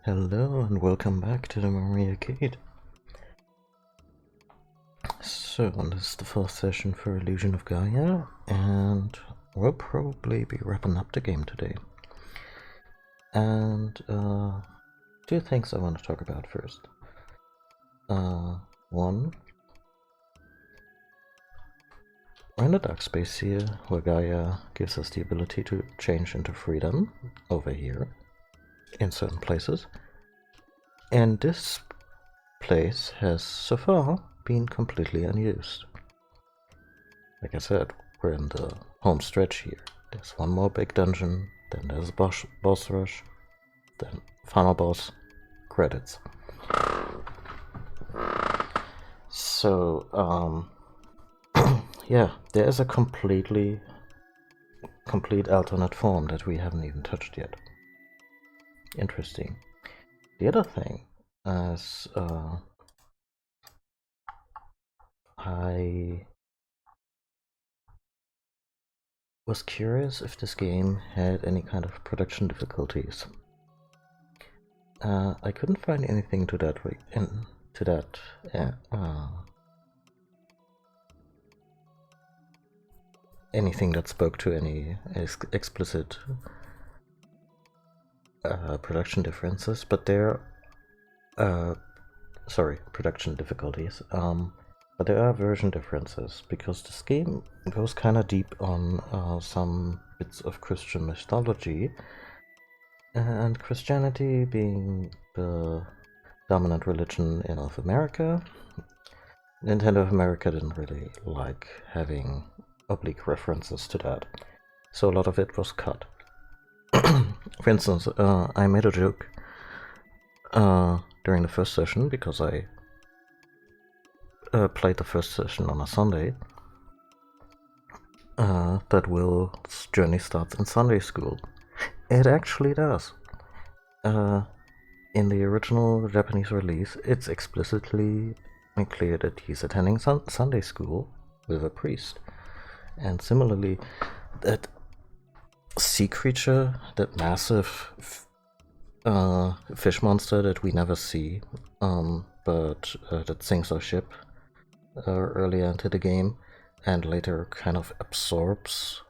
Hello and welcome back to the Memory Arcade. So, this is the fourth session for Illusion of Gaia, and we'll probably be wrapping up the game today. And two things I want to talk about first. One, we're in the dark space here, where Gaia gives us the ability to change into freedom over here, in certain places. And this place has so far been completely unused. Like I said, we're in the home stretch here. There's one more big dungeon, then there's a boss rush, then final boss, credits. So, yeah, there is a complete alternate form that we haven't even touched yet. Interesting. The other thing is, I was curious if this game had any kind of production difficulties. I couldn't find anything to that anything that spoke to any explicit production differences, but production difficulties. But there are version differences, because this game goes kind of deep on some bits of Christian mythology, and Christianity being the dominant religion in North America, Nintendo of America didn't really like having oblique references to that, so a lot of it was cut. For instance, I made a joke during the first session, because I played the first session on a Sunday, that Will's journey starts in Sunday school. It actually does. In the original Japanese release, it's explicitly clear that he's attending Sunday school with a priest. And similarly, that sea creature, that massive fish monster that we never see, but that sinks our ship earlier into the game, and later kind of absorbs,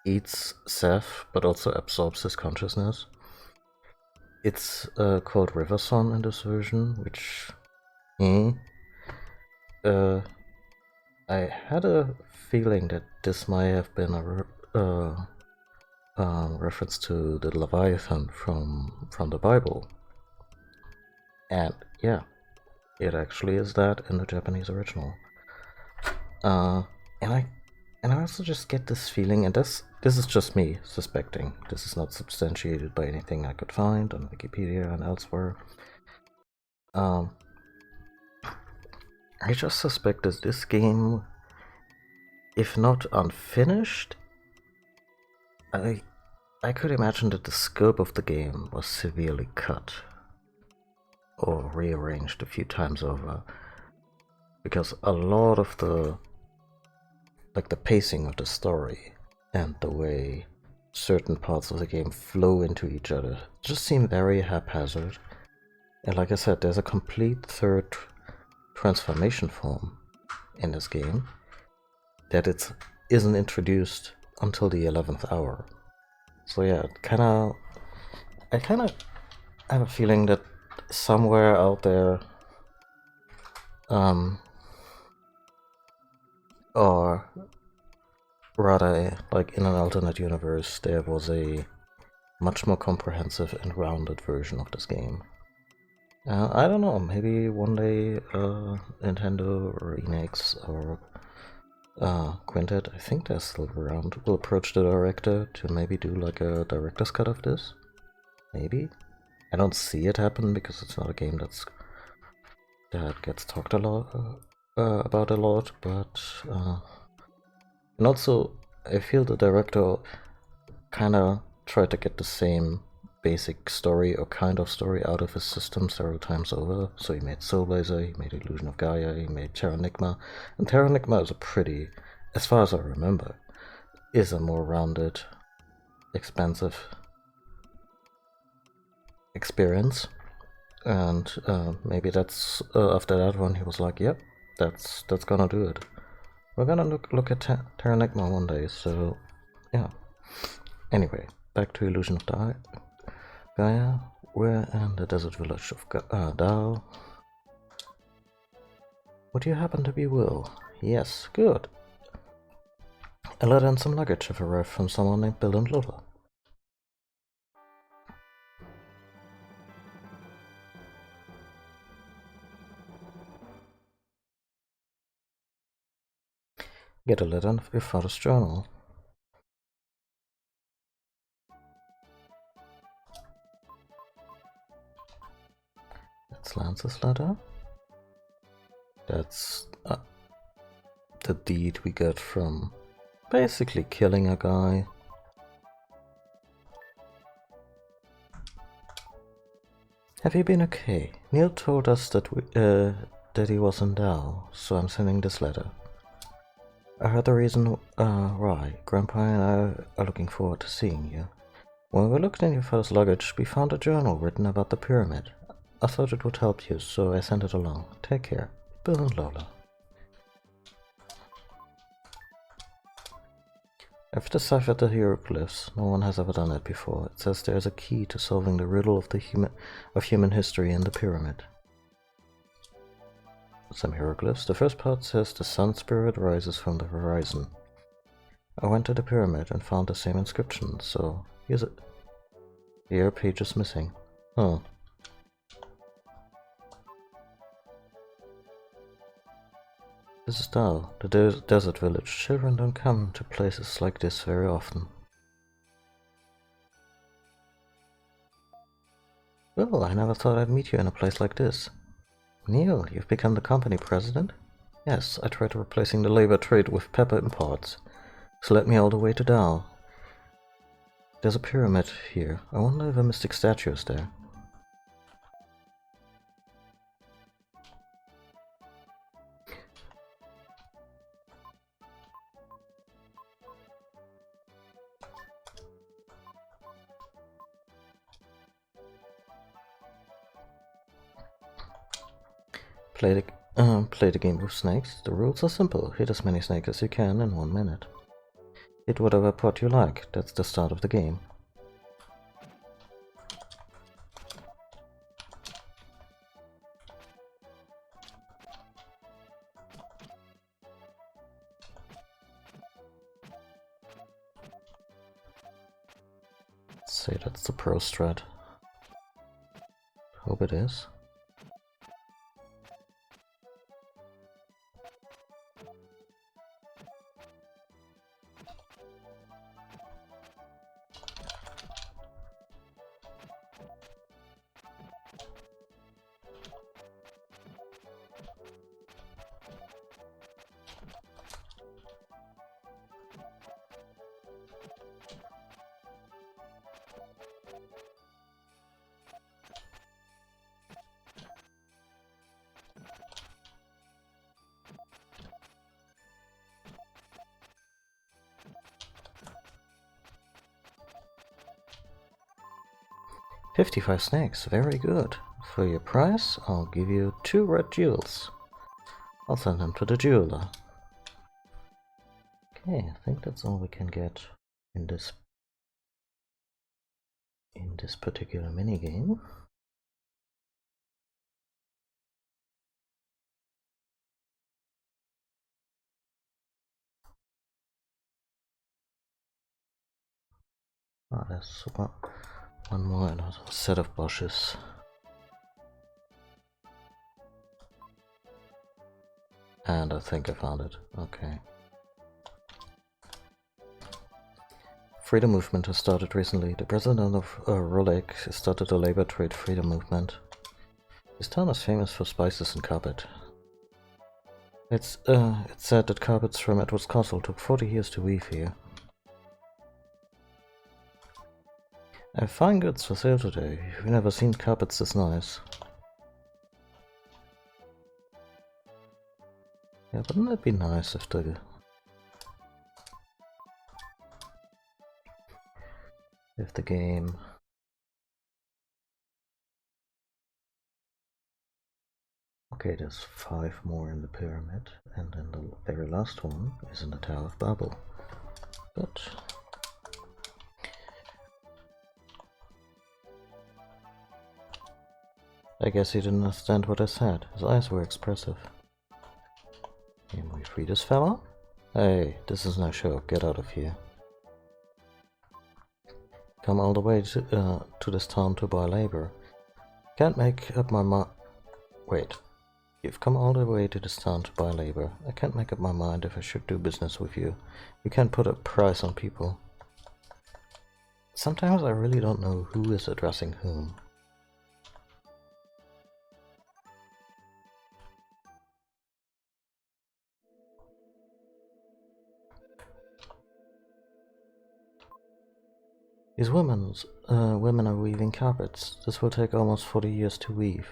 eats Seth, but also absorbs his consciousness. It's called Riverson in this version, which I had a feeling that this might have been a reference to the Leviathan from the Bible. And yeah, it actually is that in the Japanese original. And I also just get this feeling, and this is just me suspecting. This is not substantiated by anything I could find on Wikipedia and elsewhere. I just suspect that this game, if not unfinished, I could imagine that the scope of the game was severely cut or rearranged a few times over, because a lot of the pacing of the story and the way certain parts of the game flow into each other just seem very haphazard. And like I said, there's a complete third transformation form in this game that it isn't introduced until the 11th hour. So yeah, I kind of have a feeling that somewhere out there, or rather, like in an alternate universe, there was a much more comprehensive and rounded version of this game. I don't know, maybe one day Nintendo or Enix or Quintet, I think they're still around, will approach the director to maybe do like a director's cut of this. Maybe. I don't see it happen, because it's not a game that gets talked a lot about a lot, but and also I feel the director kind of tried to get the same basic story or kind of story out of his system several times over. So he made Soul Blazer, he made Illusion of Gaia, he made Terranigma, and Terranigma is a pretty, as far as I remember, is a more rounded, expansive experience. And maybe that's after that one he was like, yep, that's gonna do it. We're gonna look at Terranigma one day, so yeah. Anyway, back to Illusion of Gaia. We're in the desert village of Dao. Would you happen to be Will? Yes, good. A letter and some luggage have arrived from someone named Bill and Lola. Get a letter in your father's journal. That's Lance's letter. That's the deed we get from basically killing a guy. Have you been okay? Neil told us that that he was in Dao, so I'm sending this letter. I heard the reason why. Grandpa and I are looking forward to seeing you. When we looked in your father's luggage, we found a journal written about the pyramid. I thought it would help you, so I sent it along. Take care. Bill and Lola. I've deciphered the hieroglyphs. No one has ever done it before. It says there is a key to solving the riddle of human history in the pyramid. Some hieroglyphs. The first part says the sun spirit rises from the horizon. I went to the pyramid and found the same inscription, so here's it. The air page is missing. Oh. This is Dao, the desert village. Children don't come to places like this very often. Well, I never thought I'd meet you in a place like this. Neil, you've become the company president? Yes, I tried replacing the labor trade with pepper imports. So led me all the way to Dao. There's a pyramid here. I wonder if a mystic statue is there. Play the game with snakes. The rules are simple. Hit as many snakes as you can in 1 minute. Hit whatever pot you like. That's the start of the game. Let's say that's the pro strat. Hope it is. $55 snakes, very good. For your price, I'll give you 2 red jewels. I'll send them to the jeweler. Okay, I think that's all we can get in this particular minigame. Ah, there's one more and a set of bushes. And I think I found it. Okay. Freedom movement has started recently. The president of Rolek started a labor trade freedom movement. This town is famous for spices and carpet. It's said that carpets from Edward's castle took 40 years to weave here. I have fine goods for sale today. You've never seen carpets this nice. Yeah, wouldn't it be nice if the game Okay, there's 5 more in the pyramid, and then the very last one is in the Tower of Babel. But I guess he didn't understand what I said. His eyes were expressive. Can we free this fella? Hey, this is no show. Get out of here. Come all the way to this town to buy labor. Can't make up my mind. Wait. You've come all the way to this town to buy labor. I can't make up my mind if I should do business with you. You can't put a price on people. Sometimes I really don't know who is addressing whom. These women are weaving carpets. This will take almost 40 years to weave.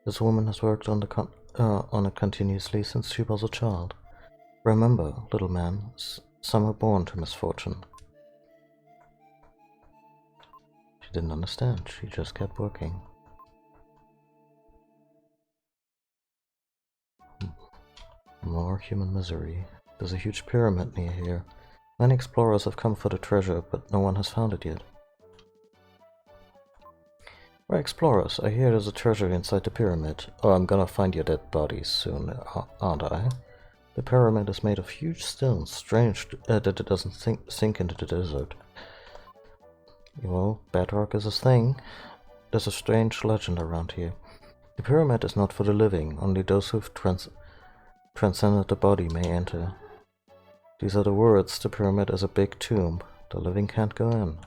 This woman has worked on it continuously since she was a child. Remember, little man, some are born to misfortune. She didn't understand. She just kept working. More human misery. There's a huge pyramid near here. Many explorers have come for the treasure, but no one has found it yet. We're explorers. I hear there's a treasure inside the pyramid. Oh, I'm gonna find your dead bodies soon, aren't I? The pyramid is made of huge stones. Strange that it doesn't sink into the desert. Well, bedrock is a thing. There's a strange legend around here. The pyramid is not for the living. Only those who've transcended the body may enter. These are the words. The pyramid is a big tomb. The living can't go in.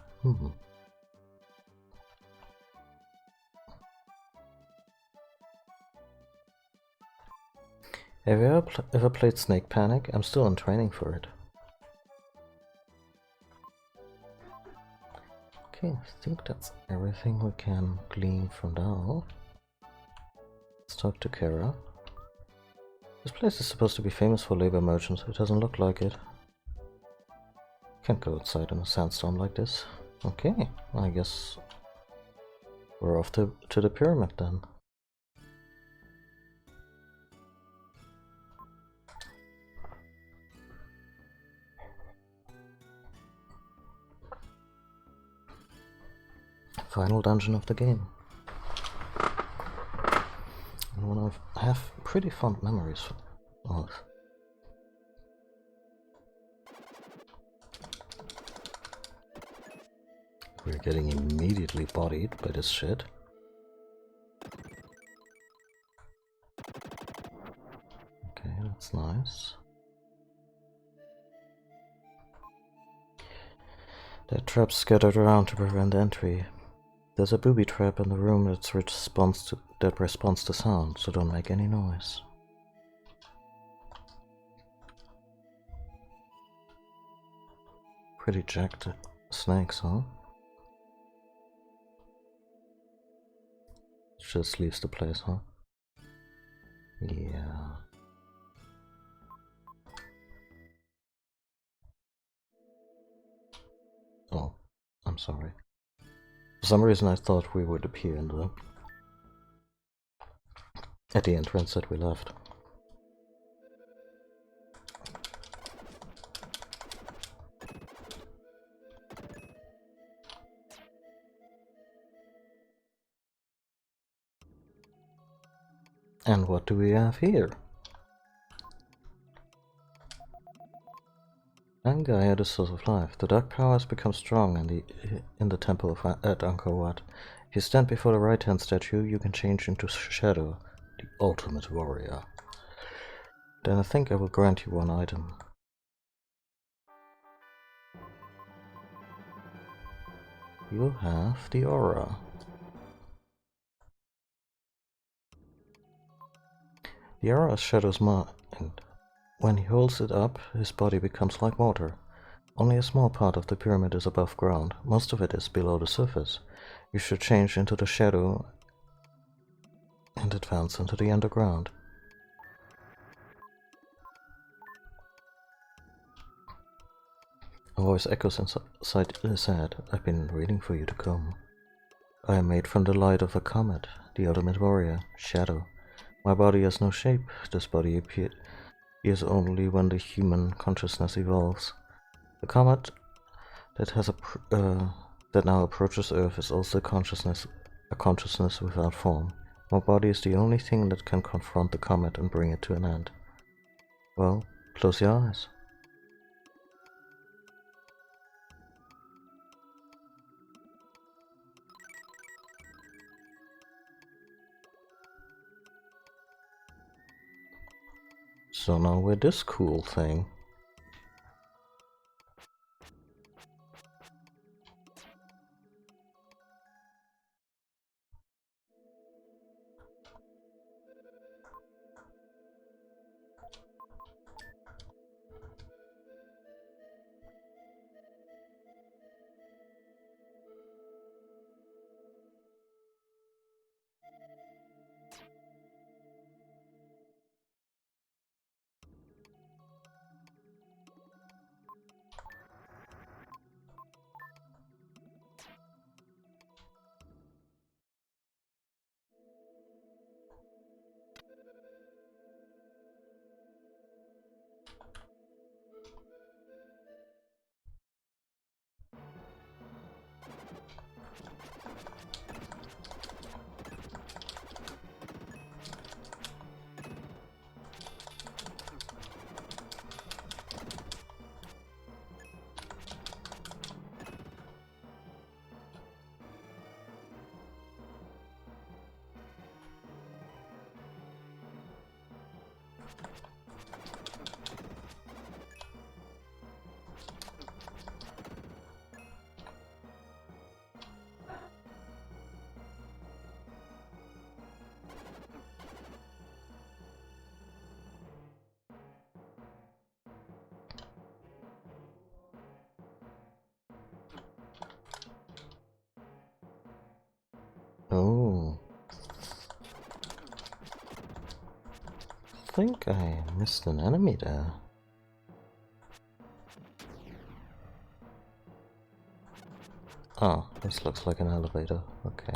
Have you ever played Snake Panic? I'm still in training for it. Okay, I think that's everything we can glean from now. Let's talk to Kara. This place is supposed to be famous for labor merchants. It doesn't look like it. Can't go outside in a sandstorm like this. Okay, I guess we're off to the pyramid then. Final dungeon of the game. And one I have pretty fond memories of. We're getting immediately bodied by this shit. Okay, that's nice. There are traps scattered around to prevent entry. There's a booby trap in the room that responds to sound, so don't make any noise. Pretty jacked snakes, huh? Just leaves the place, huh? Yeah. Oh, I'm sorry. For some reason I thought we would appear in at the entrance that we left. And what do we have here? Gaia, the source of life. The dark power has become strong in the temple at Angkor Wat. If you stand before the right-hand statue, you can change into Shadow, the ultimate warrior. Then I think I will grant you one item. You have the aura. The aura is Shadow's mind. When he holds it up, his body becomes like water. Only a small part of the pyramid is above ground. Most of it is below the surface. You should change into the shadow and advance into the underground. A voice echoes inside his head. I've been waiting for you to come. I am made from the light of a comet, the ultimate warrior, Shadow. My body has no shape. This body appears only when the human consciousness evolves. The comet that that now approaches Earth is also a consciousness without form. My body is the only thing that can confront the comet and bring it to an end. Well, close your eyes. So now we're this cool thing. Oh. I think I missed an enemy there. Oh, this looks like an elevator. Okay.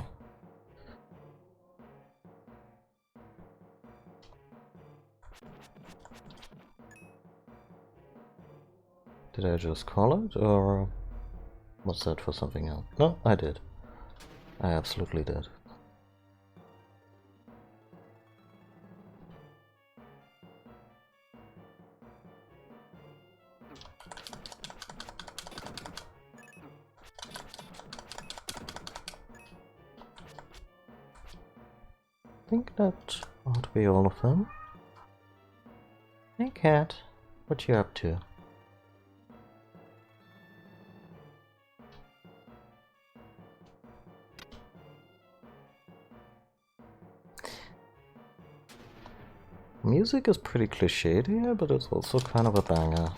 Did I just call it, or was that for something else? No, I did. I absolutely did. I think that ought to be all of them. Hey cat, what you up to? Music is pretty cliched here, but it's also kind of a banger.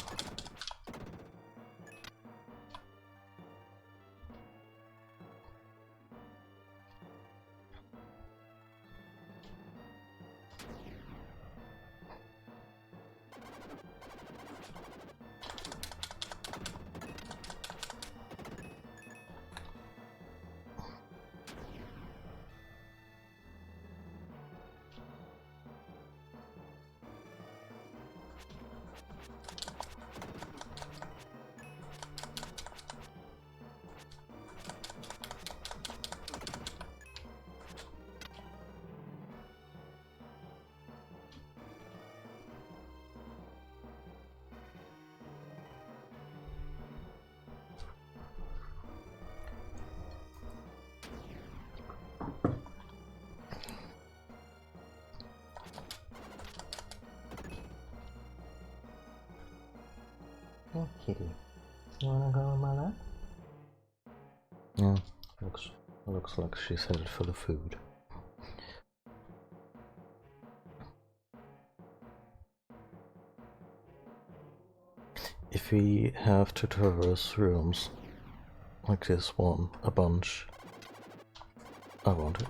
Oh, kitty. You wanna go on my lap? Yeah, looks like she's headed for the food. If we have to traverse rooms like this one a bunch, I want it.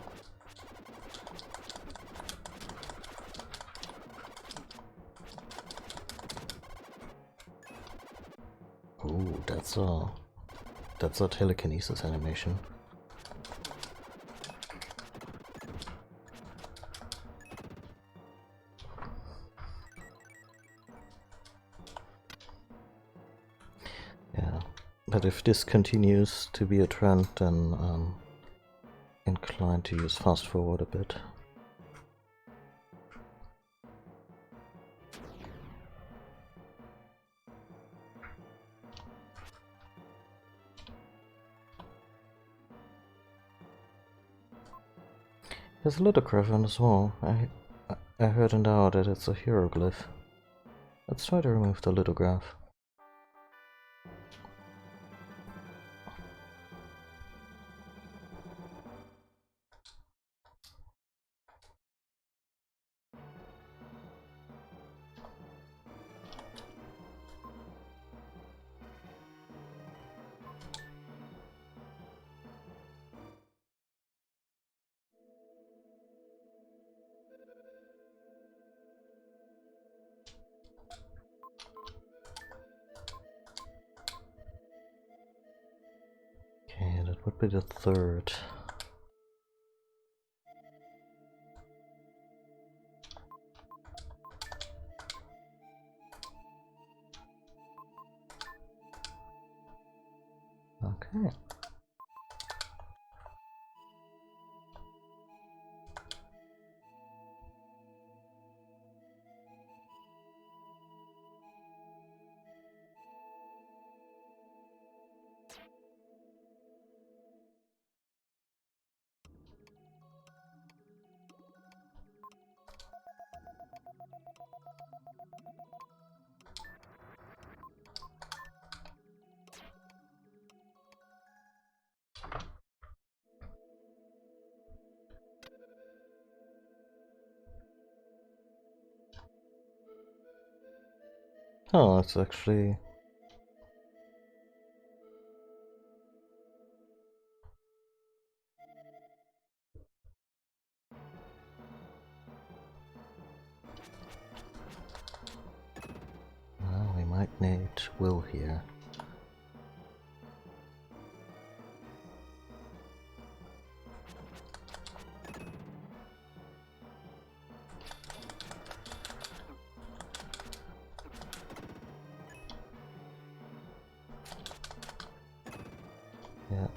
Ooh, that's a telekinesis animation. But if this continues to be a trend, then I'm inclined to use fast forward a bit. There's a litograph on as well. I heard now that it's a hieroglyph. Let's try to remove the lithograph. Okay, that would be the third. Okay. Oh, it's actually... Well, we might need Will here. Yeah.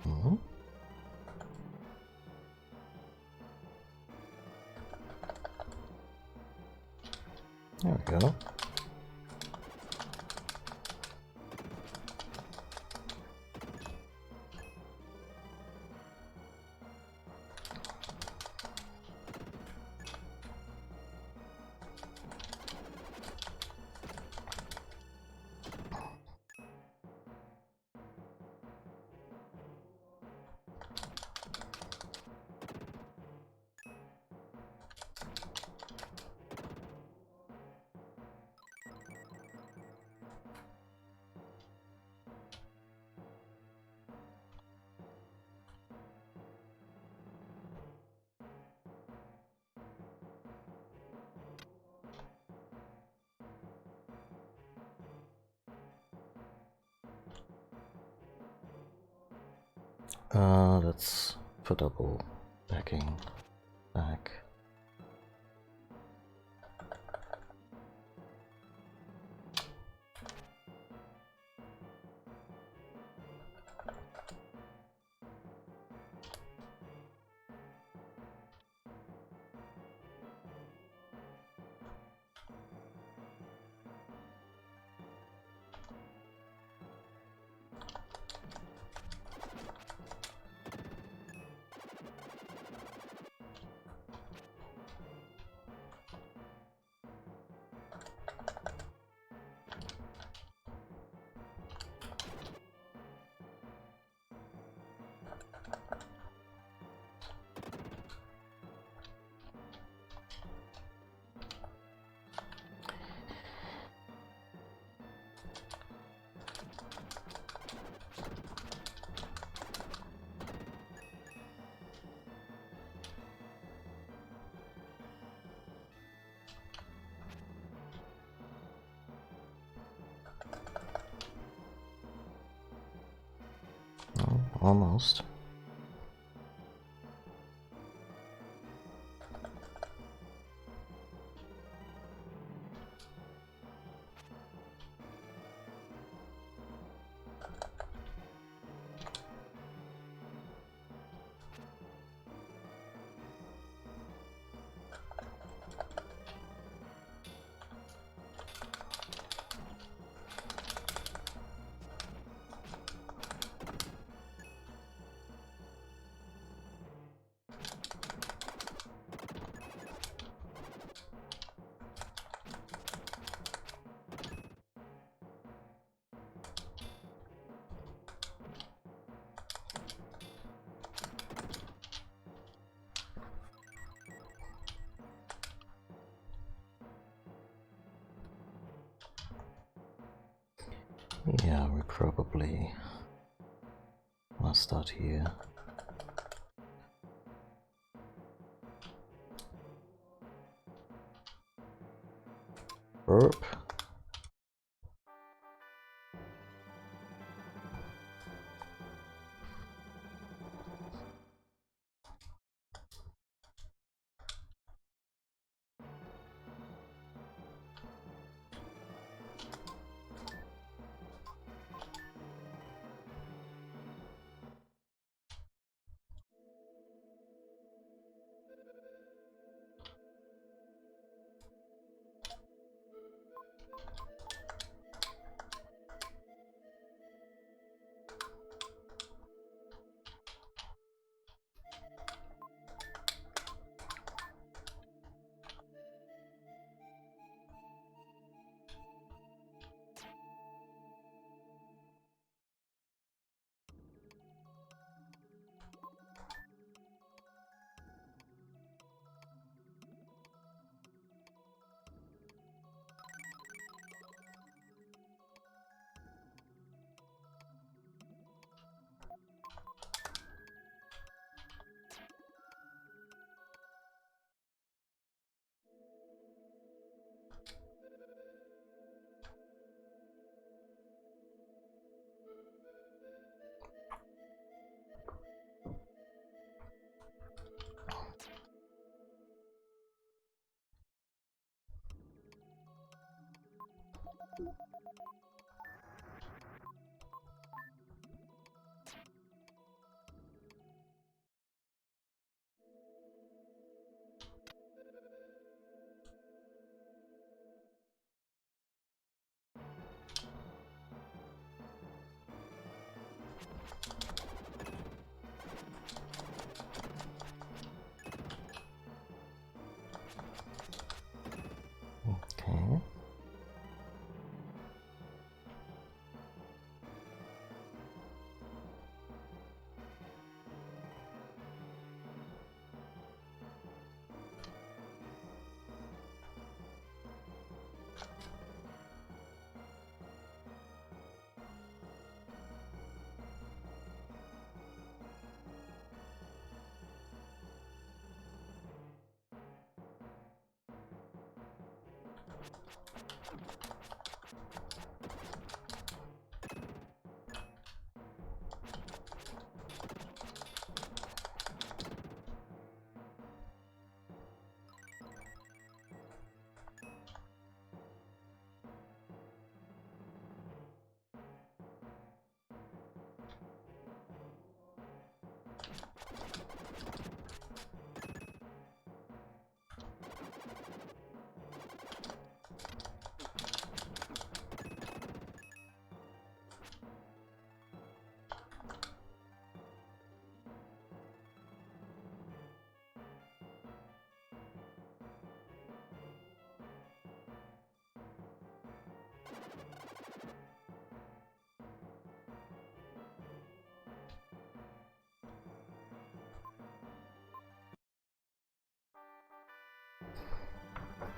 Mm-hmm. There we go. Let's put double backing back. almost. Yeah, we probably want to start here. Burp. Okay.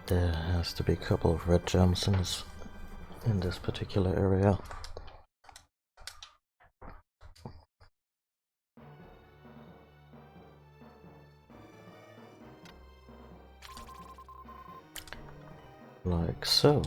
There has to be a couple of red gems in this particular area. Like so.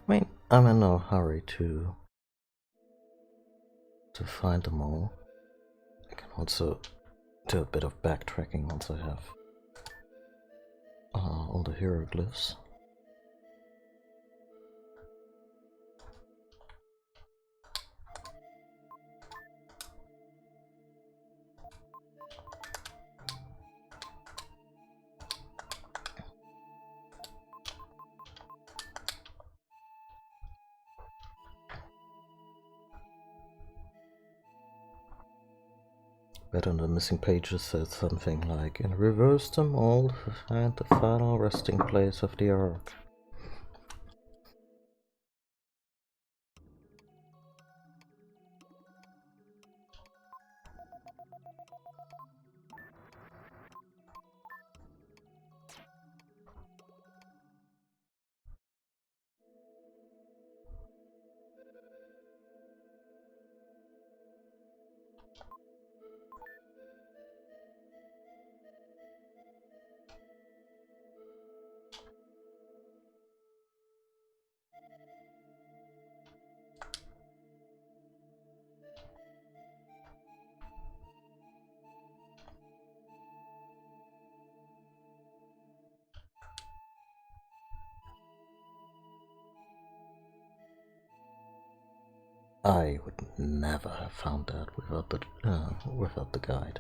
I mean, I'm in no hurry to find them all. I can also do a bit of backtracking once I have all the hieroglyphs. But on the missing pages says something like, and reverse them all to find the final resting place of the Ark. I would never have found that without the guide.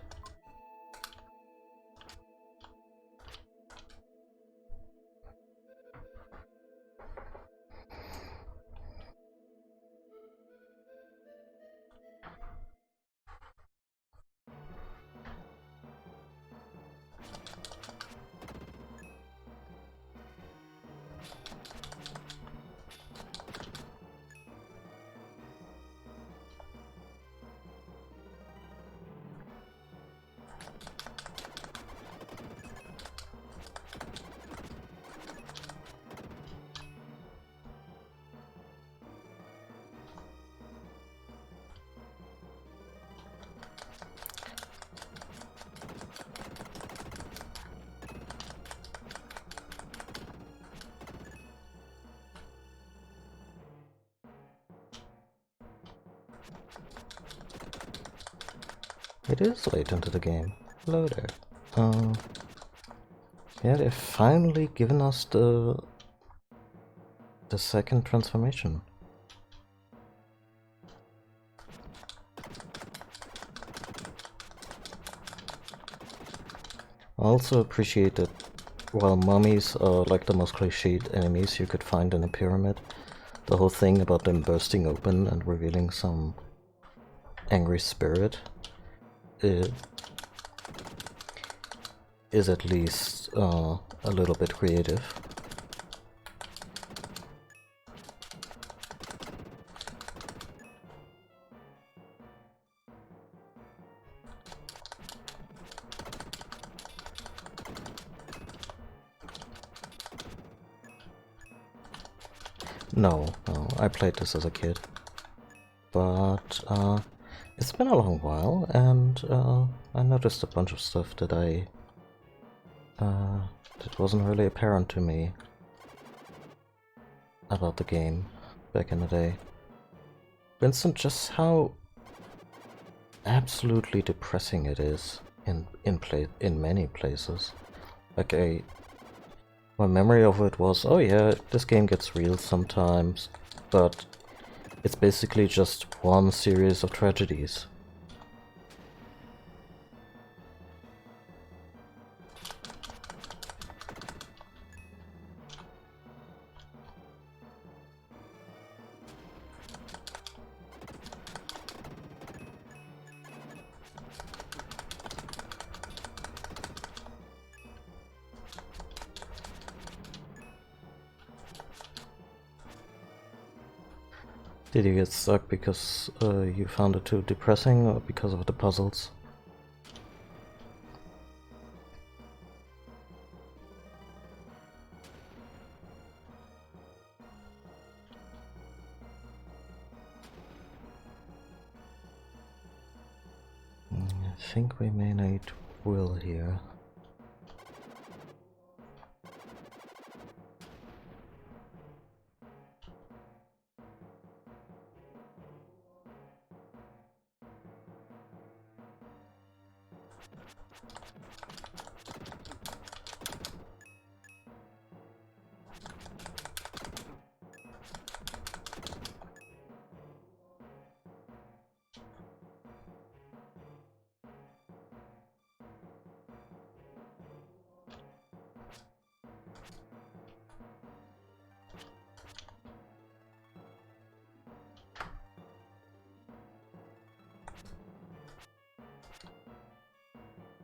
It is late into the game. Hello there. Yeah, they've finally given us the second transformation. I also appreciate that while mummies are like the most cliched enemies you could find in a pyramid, the whole thing about them bursting open and revealing some angry spirit is at least a little bit creative. No, I played this as a kid, but it's been a long while, and I noticed a bunch of stuff that that wasn't really apparent to me about the game back in the day. For instance, just how absolutely depressing it is in many places. Like my memory of it was, oh yeah, this game gets real sometimes, but it's basically just one series of tragedies. Did you get stuck because you found it too depressing or because of the puzzles? I think we may need Will here.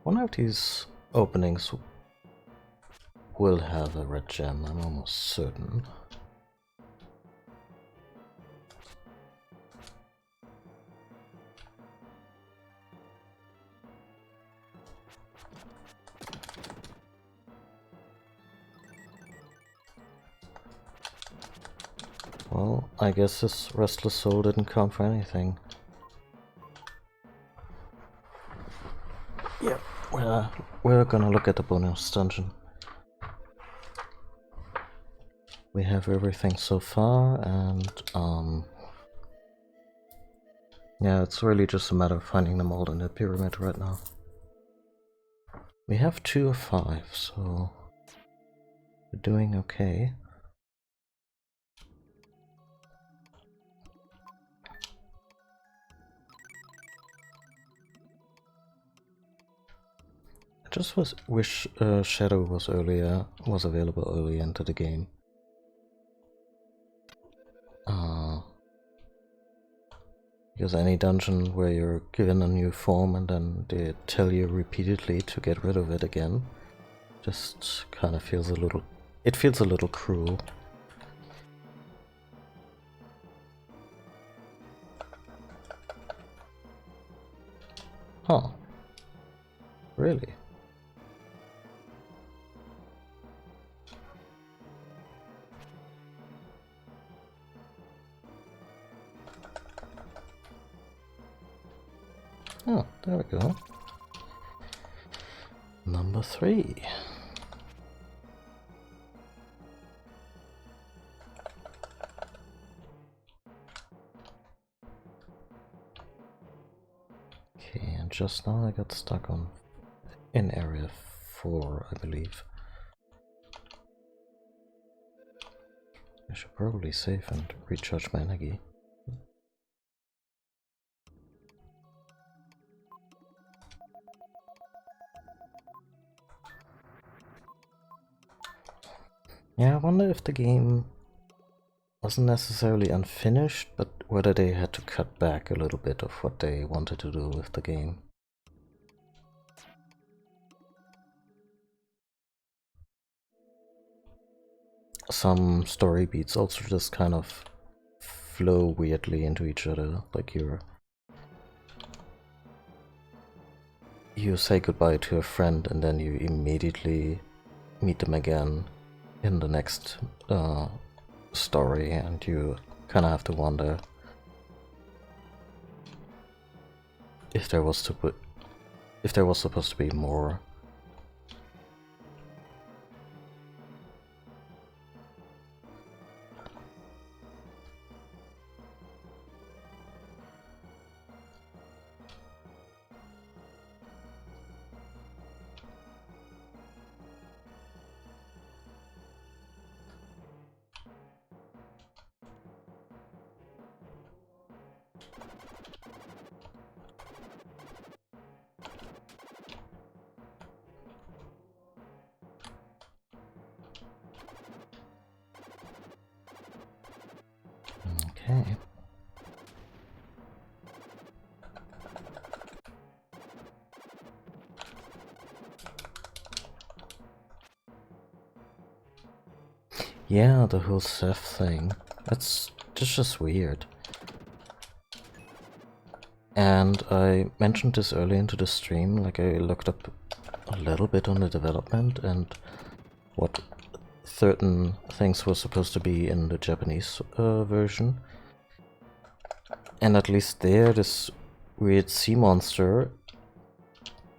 One of these openings will have a red gem, I'm almost certain. Well, I guess this restless soul didn't count for anything. Yeah, we're gonna look at the bonus dungeon. We have everything so far, and yeah, it's really just a matter of finding them all in the pyramid right now. We have 2 of 5, so we're doing okay. I just wish Shadow was available earlier into the game. Because any dungeon where you're given a new form and then they tell you repeatedly to get rid of it again, just kind of feels a little... It feels a little cruel. Huh. Really? Oh, there we go. Number 3. Okay, and just now I got stuck in area 4, I believe. I should probably save and recharge my energy. Yeah, I wonder if the game wasn't necessarily unfinished, but whether they had to cut back a little bit of what they wanted to do with the game. Some story beats also just kind of flow weirdly into each other, like you say goodbye to a friend and then you immediately meet them again in the next story, and you kind of have to wonder if there was supposed to be more. Okay. Yeah, the whole Seth thing. That's just weird. And I mentioned this early into the stream, like I looked up a little bit on the development and what certain things were supposed to be in the Japanese version. And at least there, this weird sea monster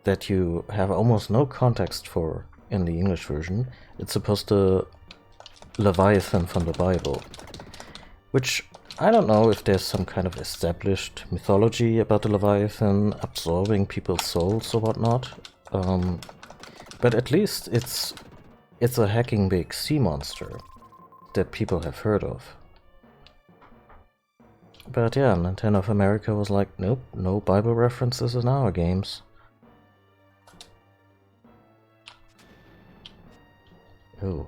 that you have almost no context for in the English version, it's supposed to Leviathan from the Bible, which I don't know if there's some kind of established mythology about the Leviathan absorbing people's souls or whatnot, but at least it's a hacking big sea monster that people have heard of. But yeah, Nintendo of America was like, nope, no Bible references in our games. Oh.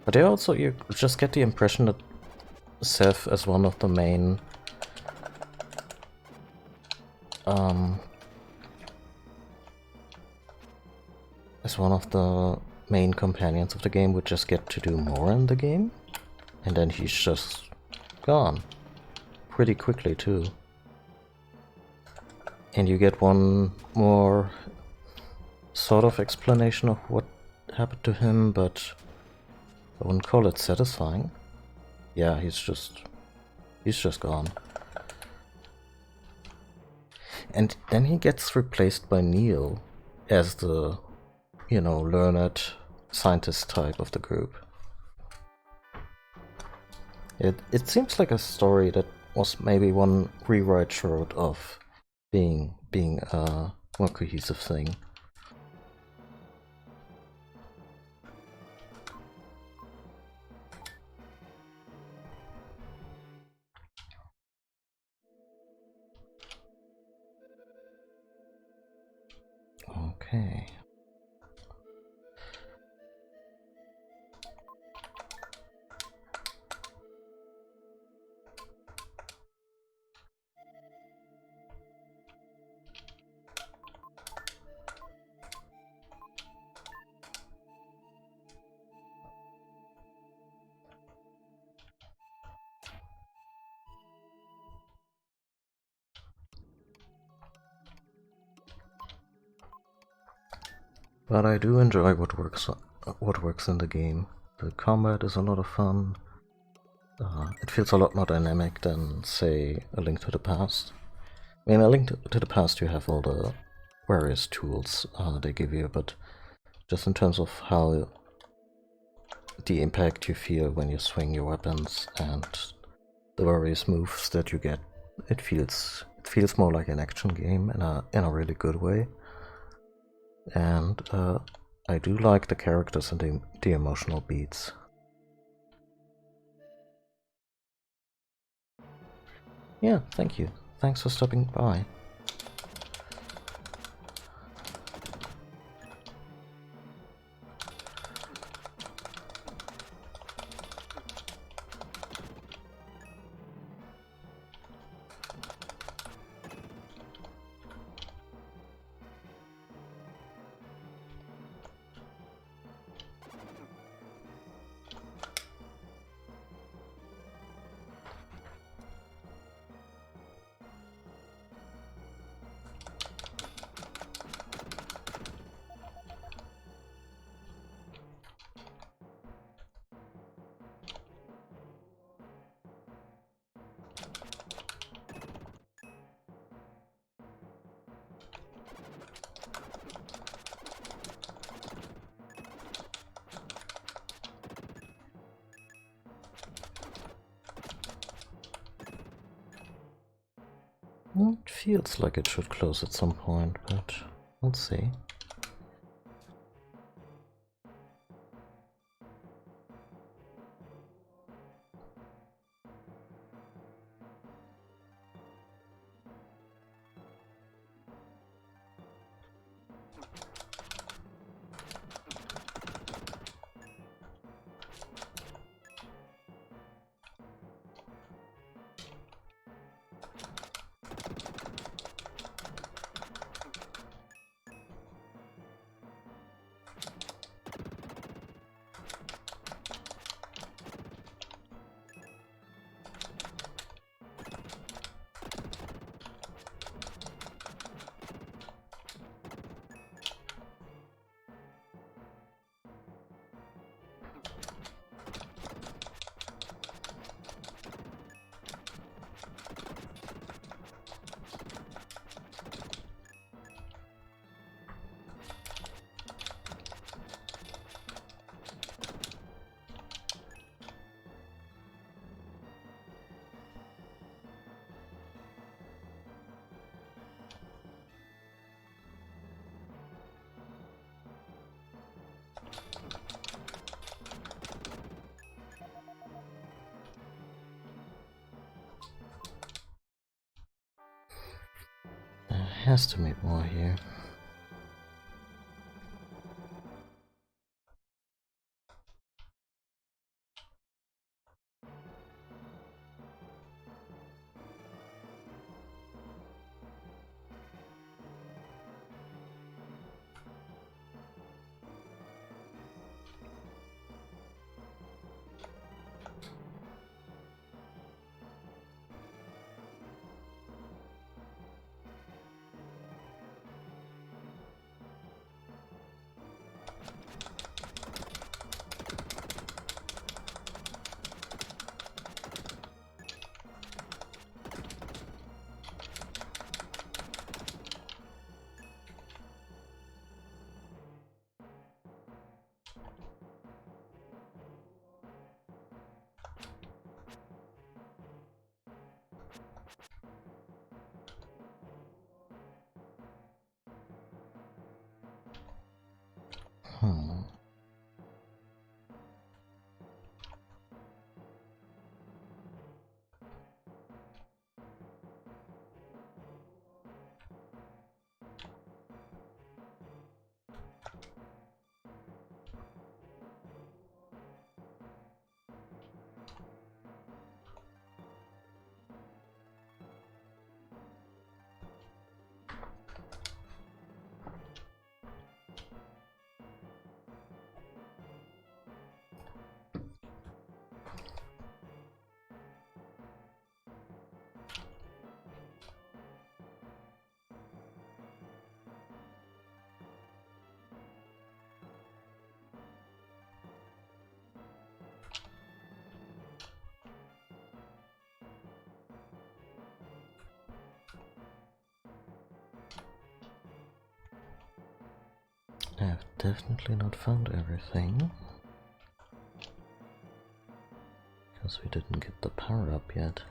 But yeah, also you just get the impression that Seth as one of the main as one of the main companions of the game would just get to do more in the game, and then he's just gone pretty quickly too. And you get one more sort of explanation of what happened to him, but I wouldn't call it satisfying. Yeah, he's just gone. And then he gets replaced by Neil as the, you know, learned scientist type of the group. It seems like a story that was maybe one rewrite short of being a more cohesive thing. Okay. But I do enjoy what works in the game. The combat is a lot of fun. It feels a lot more dynamic than, say, A Link to the Past. I mean, A Link to the Past, you have all the various tools they give you, but just in terms of how the impact you feel when you swing your weapons and the various moves that you get, it feels more like an action game in a really good way. And I do like the characters and the emotional beats. Yeah, thank you. Thanks for stopping by. It feels like it should close at some point, but we'll see. has to make more here. Hmm. I've definitely not found everything. Because we didn't get the power up yet.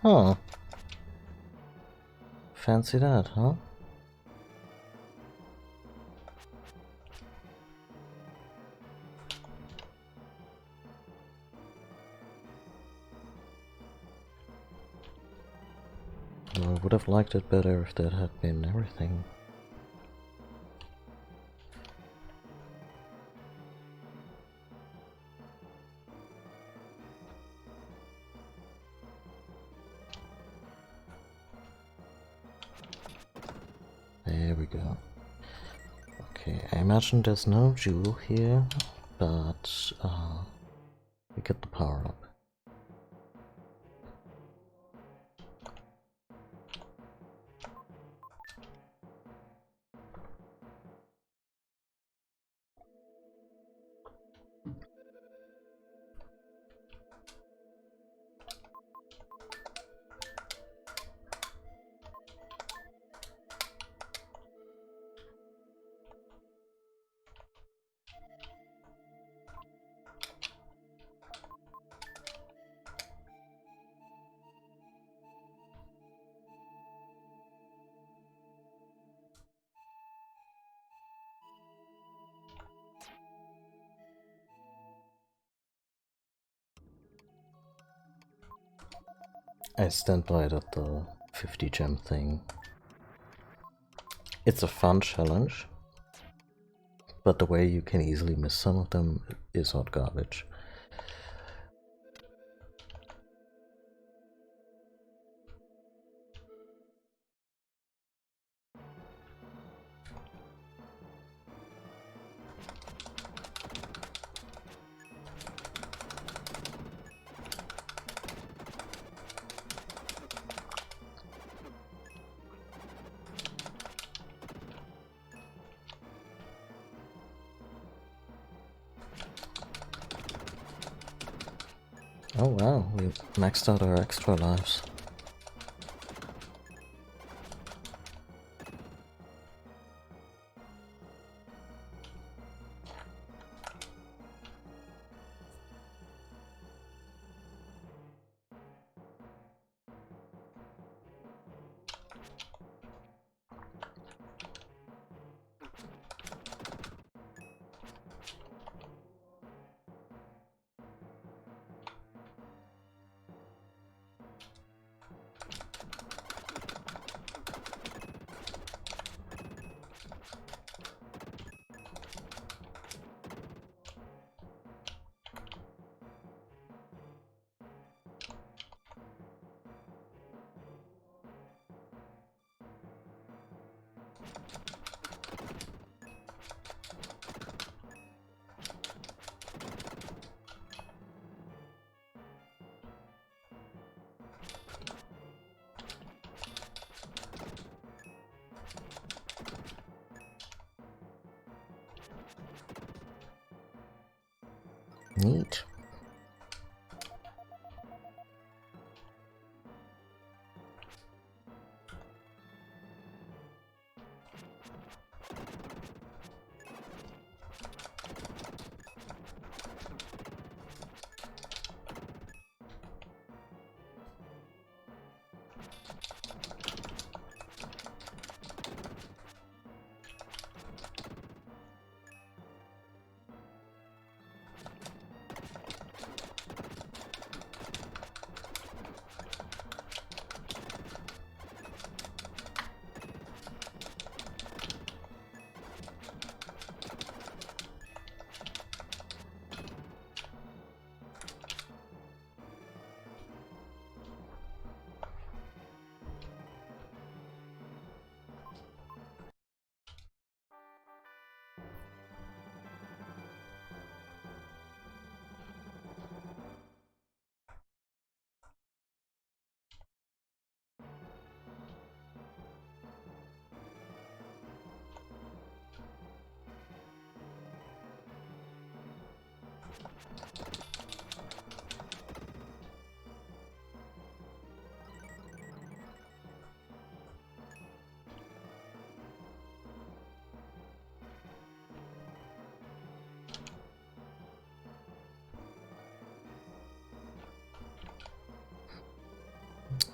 Oh. Fancy that, huh? I would have liked it better if that had been everything. There we go. Okay, I imagine there's no jewel here, but we get the power up. I stand by that the 50 gem thing. It's a fun challenge, but the way you can easily miss some of them is hot garbage. Oh wow, we maxed out our extra lives. Neat.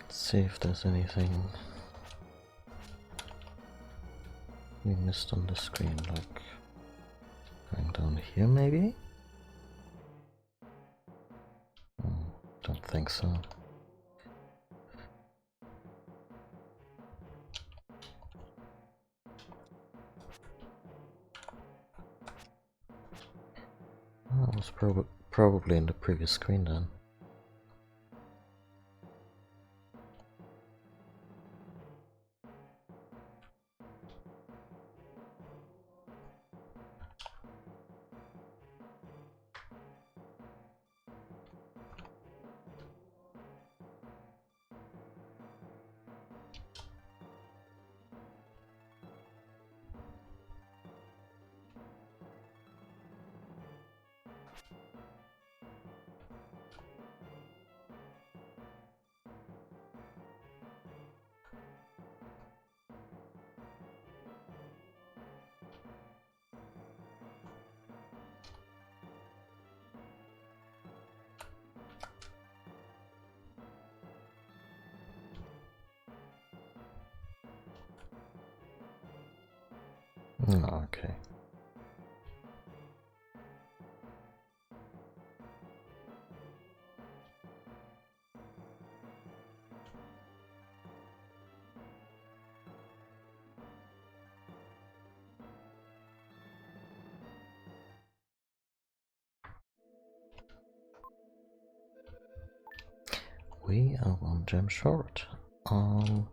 Let's see if there's anything we missed on the screen, like going down here maybe? Don't think so. That was probably in the previous screen then. Oh, okay. We are one gem short. Um,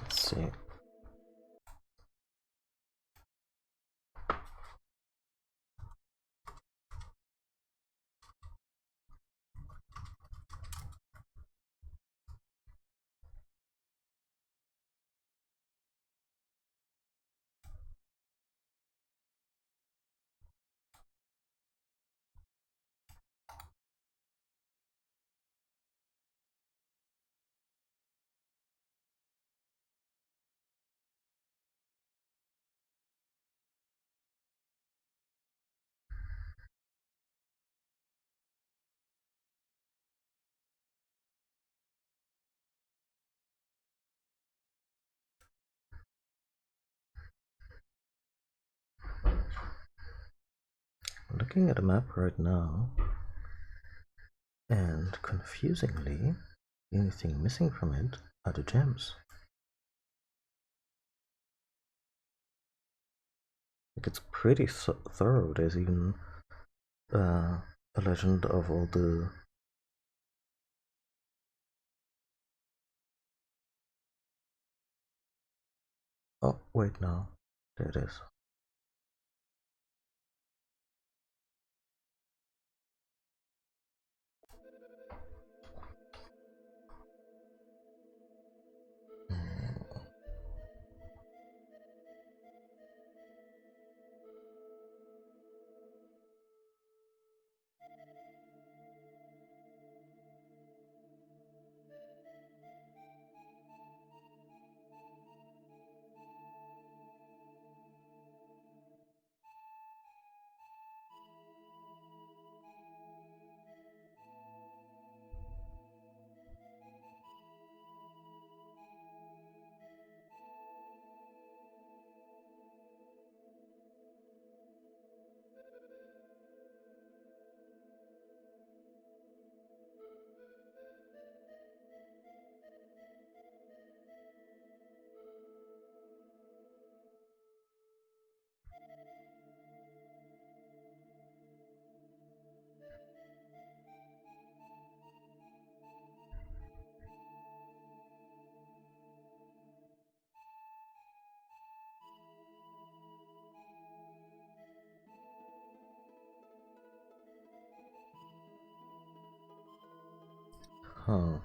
let's see. looking at the map right now, and confusingly, the only thing missing from it are the gems. Like, it's pretty thorough. There's even a legend of all the oh wait, no, there it is. Huh.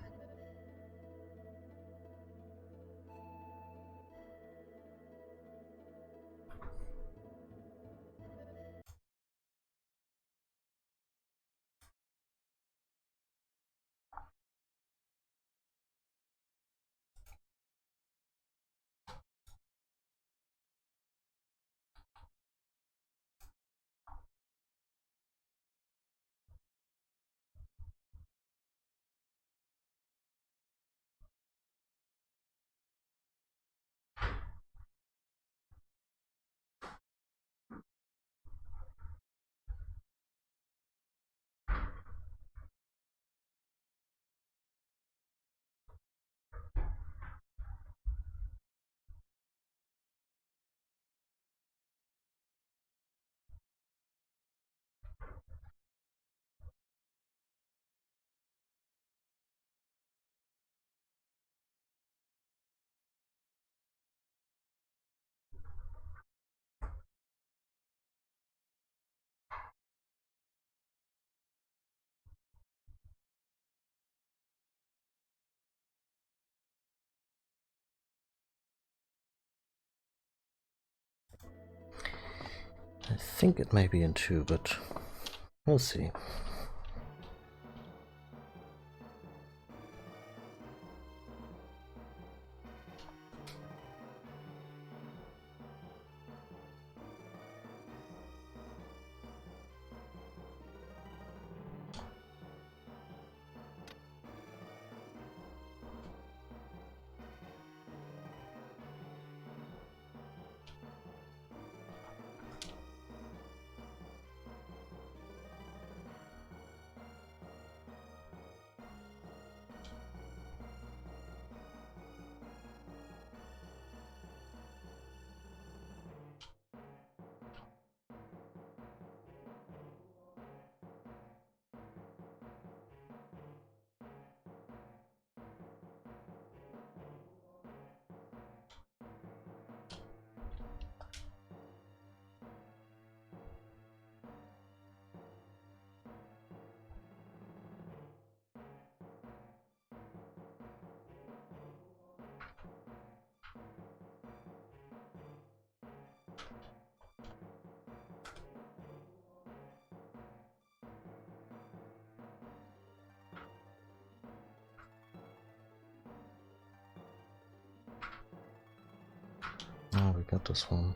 I think it may be in 2, but we'll see. Oh, we got this one.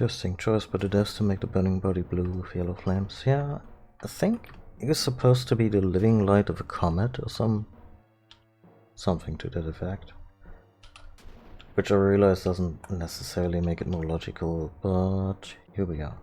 Interesting choice, but it is to make the burning body blue with yellow flames. Yeah, I think it is supposed to be the living light of a comet or something to that effect. Which I realize doesn't necessarily make it more logical, but here we are.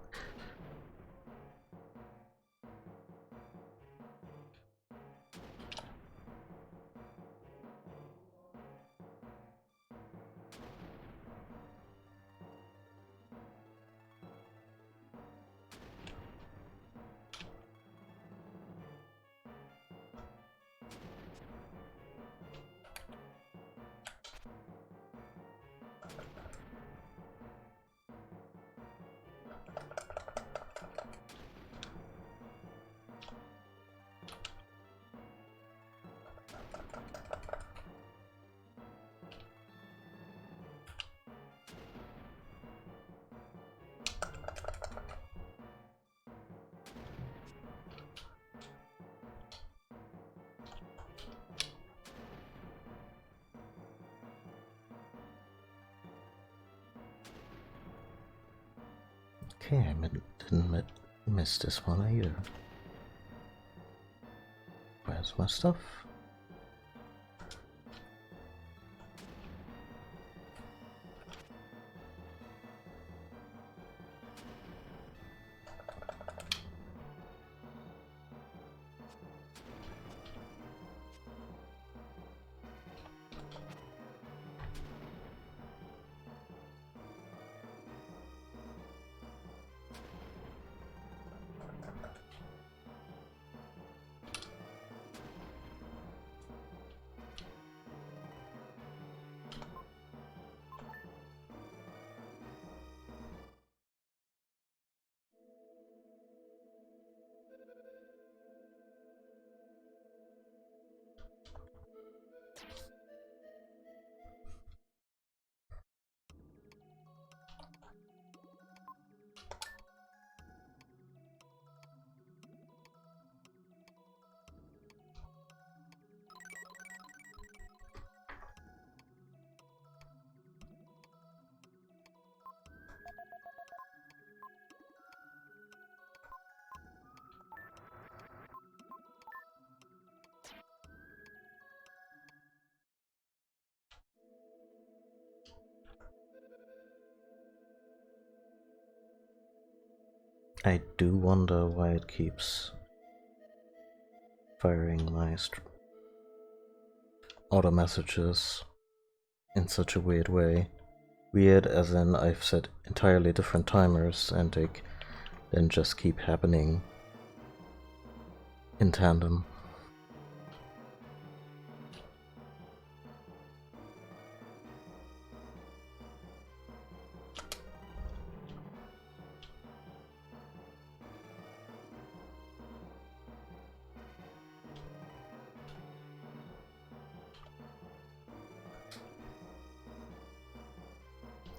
Okay, I didn't miss this one either. Where's my stuff? I do wonder why it keeps firing my auto messages in such a weird way. Weird as in I've set entirely different timers and they then just keep happening in tandem.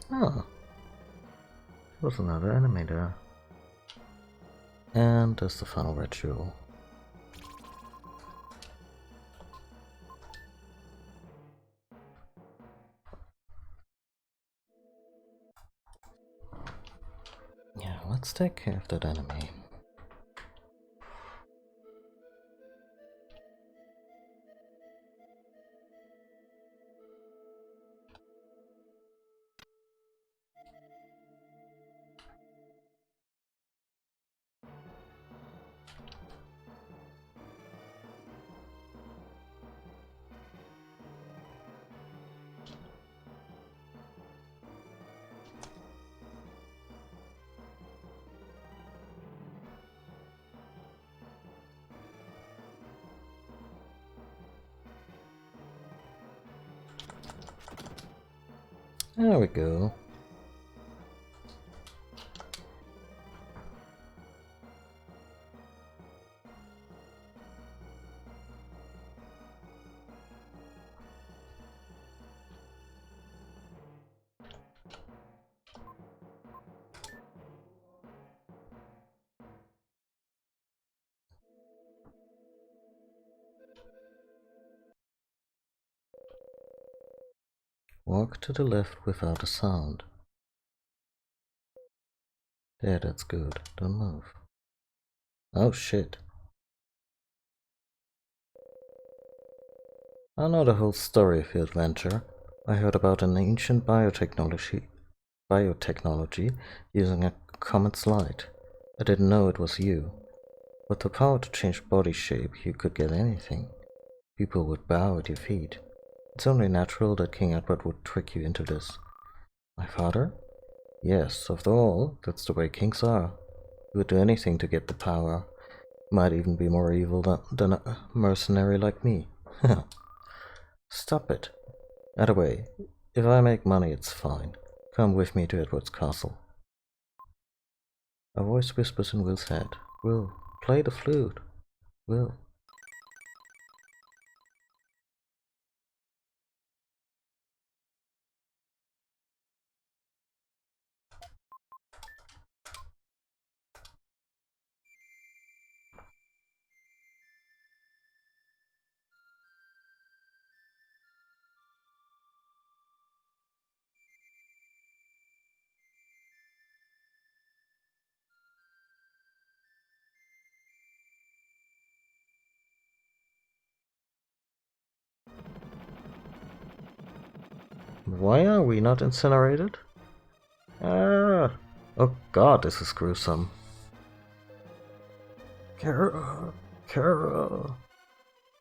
Oh, there's another enemy there. And there's the final red jewel. Yeah, let's take care of that enemy. There we go. Walk to the left without a sound. Yeah, that's good. Don't move. Oh shit. I know the whole story of your adventure. I heard about an ancient biotechnology using a comet's light. I didn't know it was you. With the power to change body shape, you could get anything. People would bow at your feet. It's only natural that King Edward would trick you into this. My father? Yes, after all, that's the way kings are. He would do anything to get the power. Might even be more evil than a mercenary like me. Stop it. Either way, if I make money, it's fine. Come with me to Edward's castle. A voice whispers in Will's head. Will, play the flute. Will. Why are we not incinerated? Ah! Oh god, this is gruesome. Kara! Kara!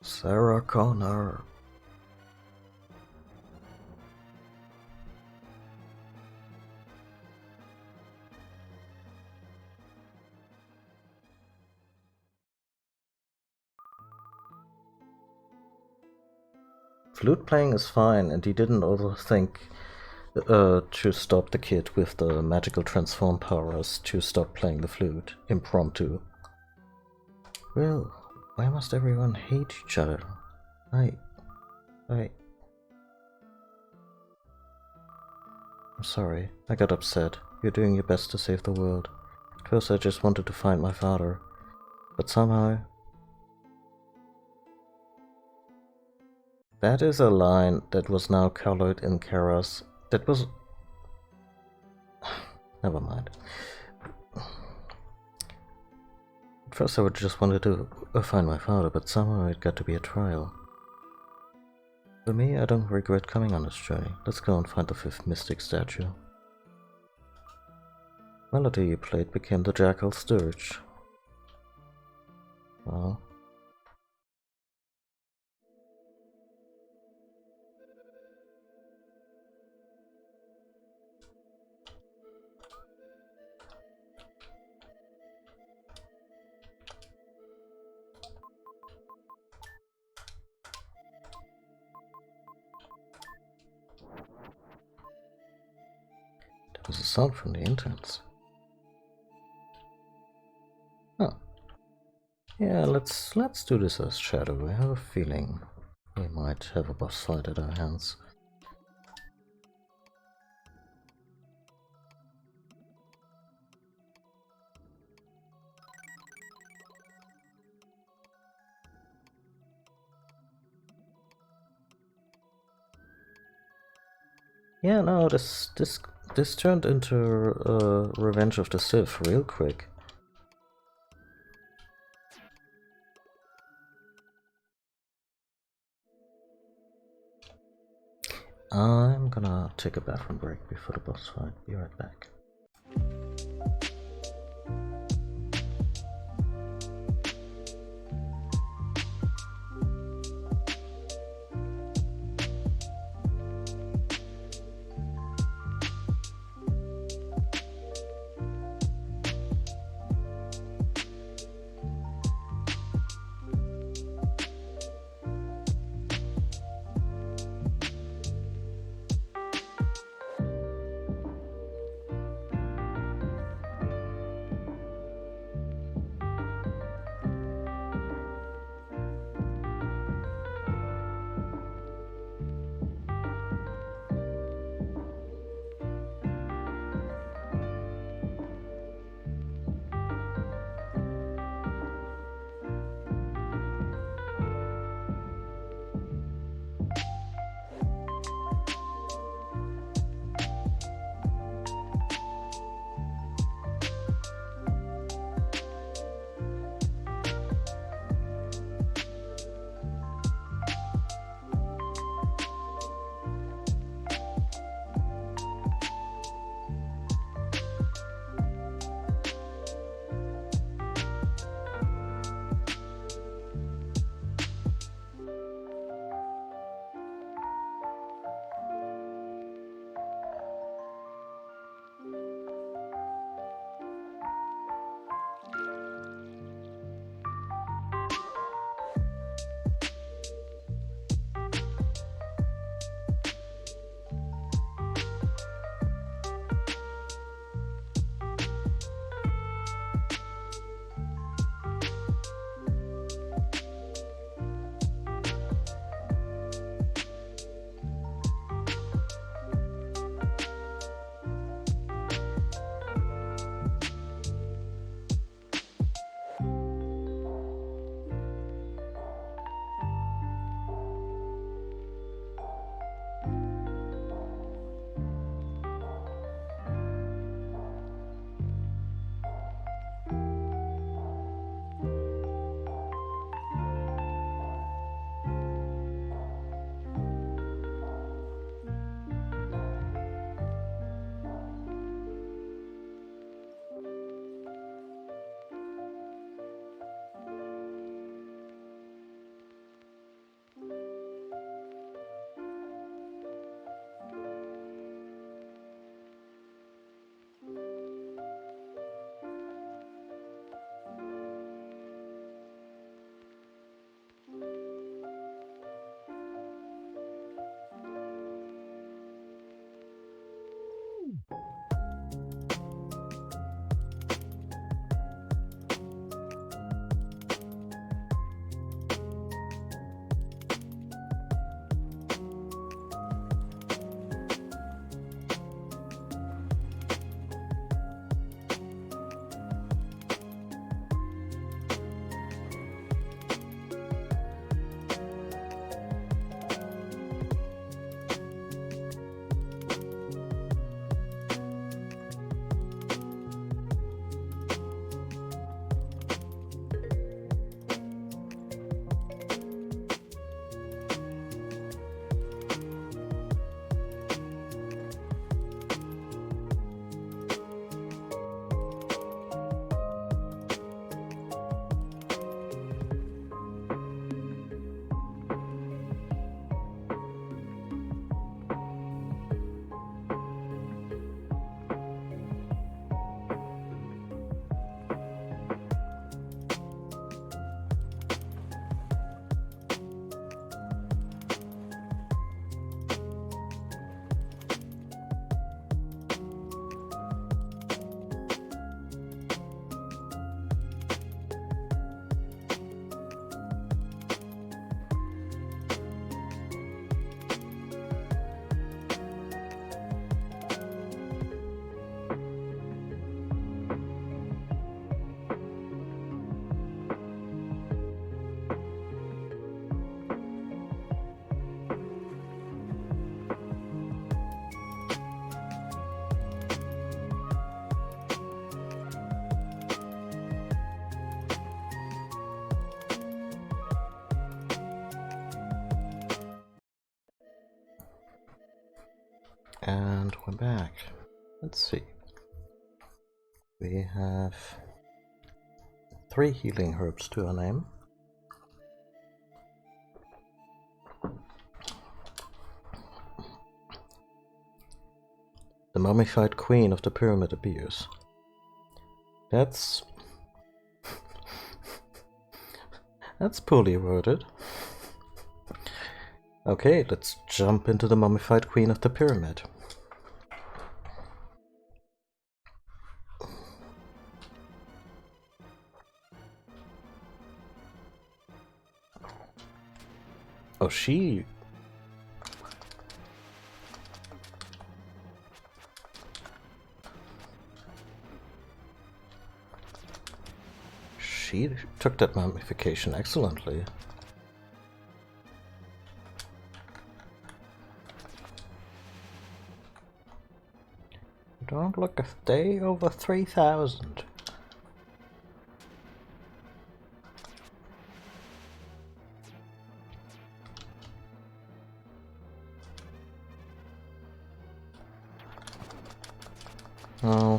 Sarah Connor! Flute playing is fine, and he didn't also think to stop the kid with the magical transform powers to stop playing the flute impromptu. Well, why must everyone hate each other? I'm sorry, I got upset. You're doing your best to save the world. At first I just wanted to find my father, but somehow... That is a line that was now colored in Kara's... That was... Never mind. At first I just wanted to find my father, but somehow it got to be a trial. For me, I don't regret coming on this journey. Let's go and find the 5th mystic statue. Melody you played became the Jackal's Dirge. Well... There was a sound from the entrance. Oh. Yeah, let's do this as Shadow. I have a feeling we might have a boss fight at our hands. Yeah, no, this turned into Revenge of the Sith real quick. I'm gonna take a bathroom break before the boss fight. Be right back. And we're back. Let's see. We have 3 healing herbs to our name. The mummified queen of the pyramid appears. That's poorly worded. Okay, let's jump into the mummified queen of the pyramid. Oh, she took that mummification excellently. Don't look a day over 3,000. Oh.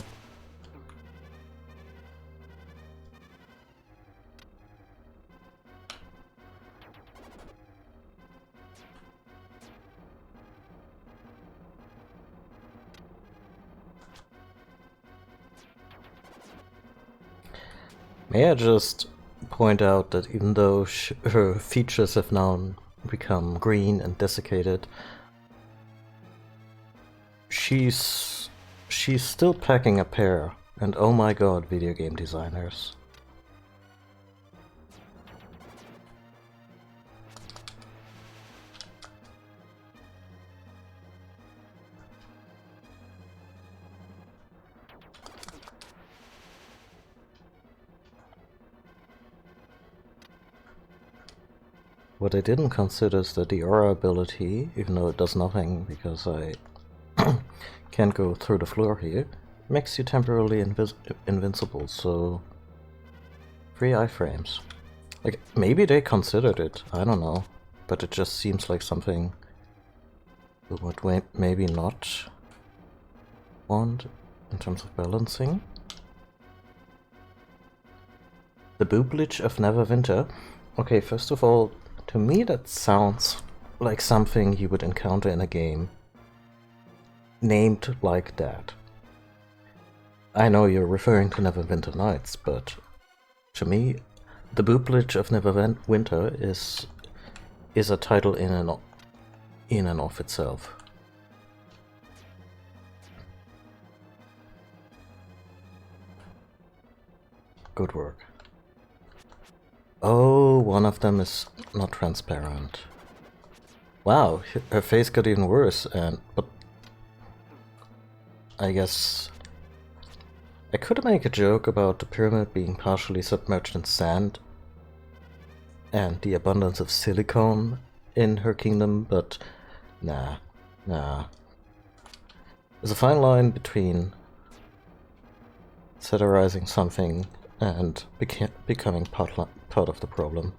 May I just point out that even though her features have now become green and desiccated, she's still packing a pair, and oh my god, video game designers. What I didn't consider is that the aura ability, even though it does nothing because I can't go through the floor here, makes you temporarily invincible, so 3 iframes. Like, maybe they considered it, I don't know, but it just seems like something we would maybe not want in terms of balancing. The Booblage of Neverwinter. Okay, first of all, to me that sounds like something you would encounter in a game named like that. I know you're referring to Neverwinter Nights, but to me, the Booblage of Neverwinter is a title in and of itself. Good work. Oh, one of them is not transparent. Wow, her face got even worse, but I guess I could make a joke about the pyramid being partially submerged in sand and the abundance of silicone in her kingdom, but nah. There's a fine line between satirizing something and becoming part of the problem.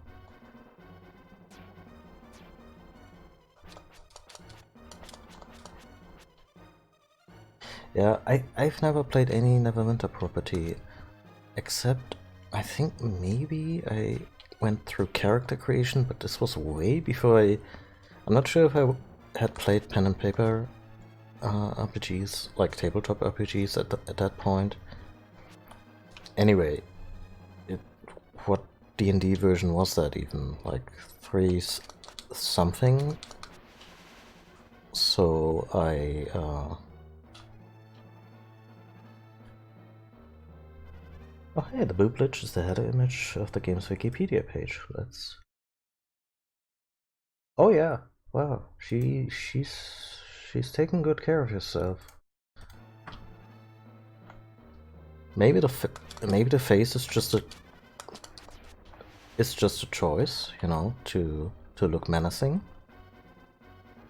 Yeah, I've never played any Neverwinter property, except I think maybe I went through character creation, but this was way before I'm not sure if I had played pen and paper RPGs, like tabletop RPGs at that point. Anyway, what D&D version was that even? Like 3 something? So Oh hey, the Booblage is the header image of the game's Wikipedia page. Let's... Oh yeah, wow, she's taking good care of herself. Maybe the face is just a choice, you know, to look menacing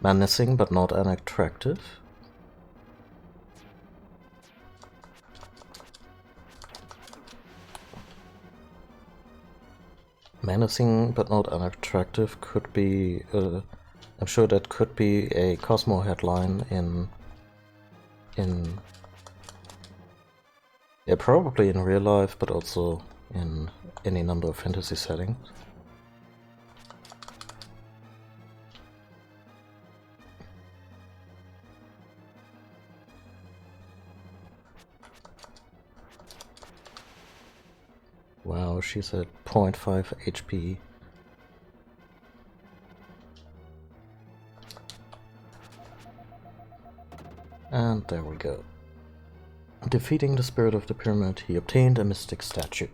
but not unattractive. Menacing but not unattractive could be, I'm sure that could be a Cosmo headline in in... Yeah, probably in real life, but also in any number of fantasy settings. Wow, she's at 0.5 HP. And there we go. Defeating the spirit of the pyramid, he obtained a mystic statue.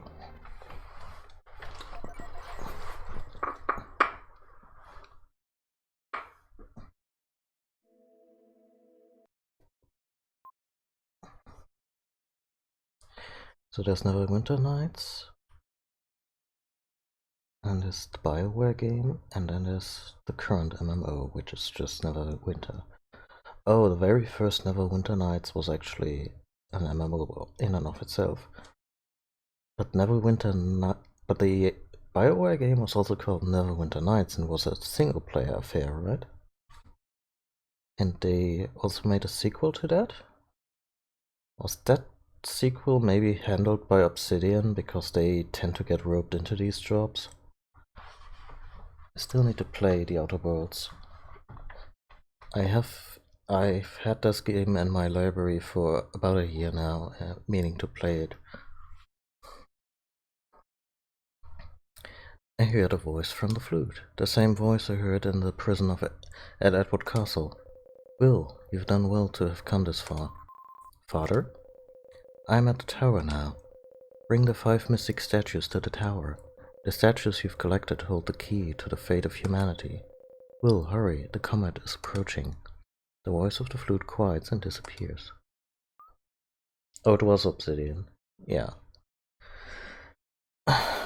So there's Neverwinter Nights, and there's the BioWare game, and then there's the current MMO, which is just Neverwinter. Oh, the very first Neverwinter Nights was actually an MMO in and of itself. But but the BioWare game was also called Neverwinter Nights and was a single-player affair, right? And they also made a sequel to that? Was that sequel maybe handled by Obsidian because they tend to get roped into these jobs? I still need to play the Outer Worlds. I've had this game in my library for about a year now, meaning to play it. I heard a voice from the flute, the same voice I heard in the prison at Edward Castle. Will, you've done well to have come this far. Father? I'm at the tower now. Bring the 5 mystic statues to the tower. The statues you've collected hold the key to the fate of humanity. Will, hurry, the comet is approaching. The voice of the flute quiets and disappears. Oh, it was Obsidian. Yeah.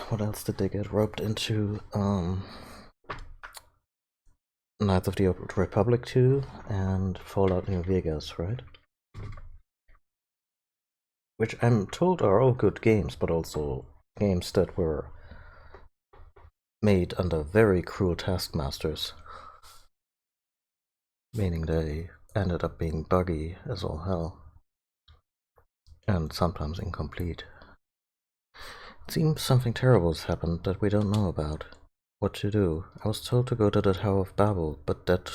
What else did they get roped into? Knights of the Old Republic 2 and Fallout New Vegas, right? Which I'm told are all good games, but also games that were made under very cruel taskmasters. Meaning they ended up being buggy as all hell. And sometimes incomplete. It seems something terrible has happened that we don't know about. What to do? I was told to go to the Tower of Babel, but that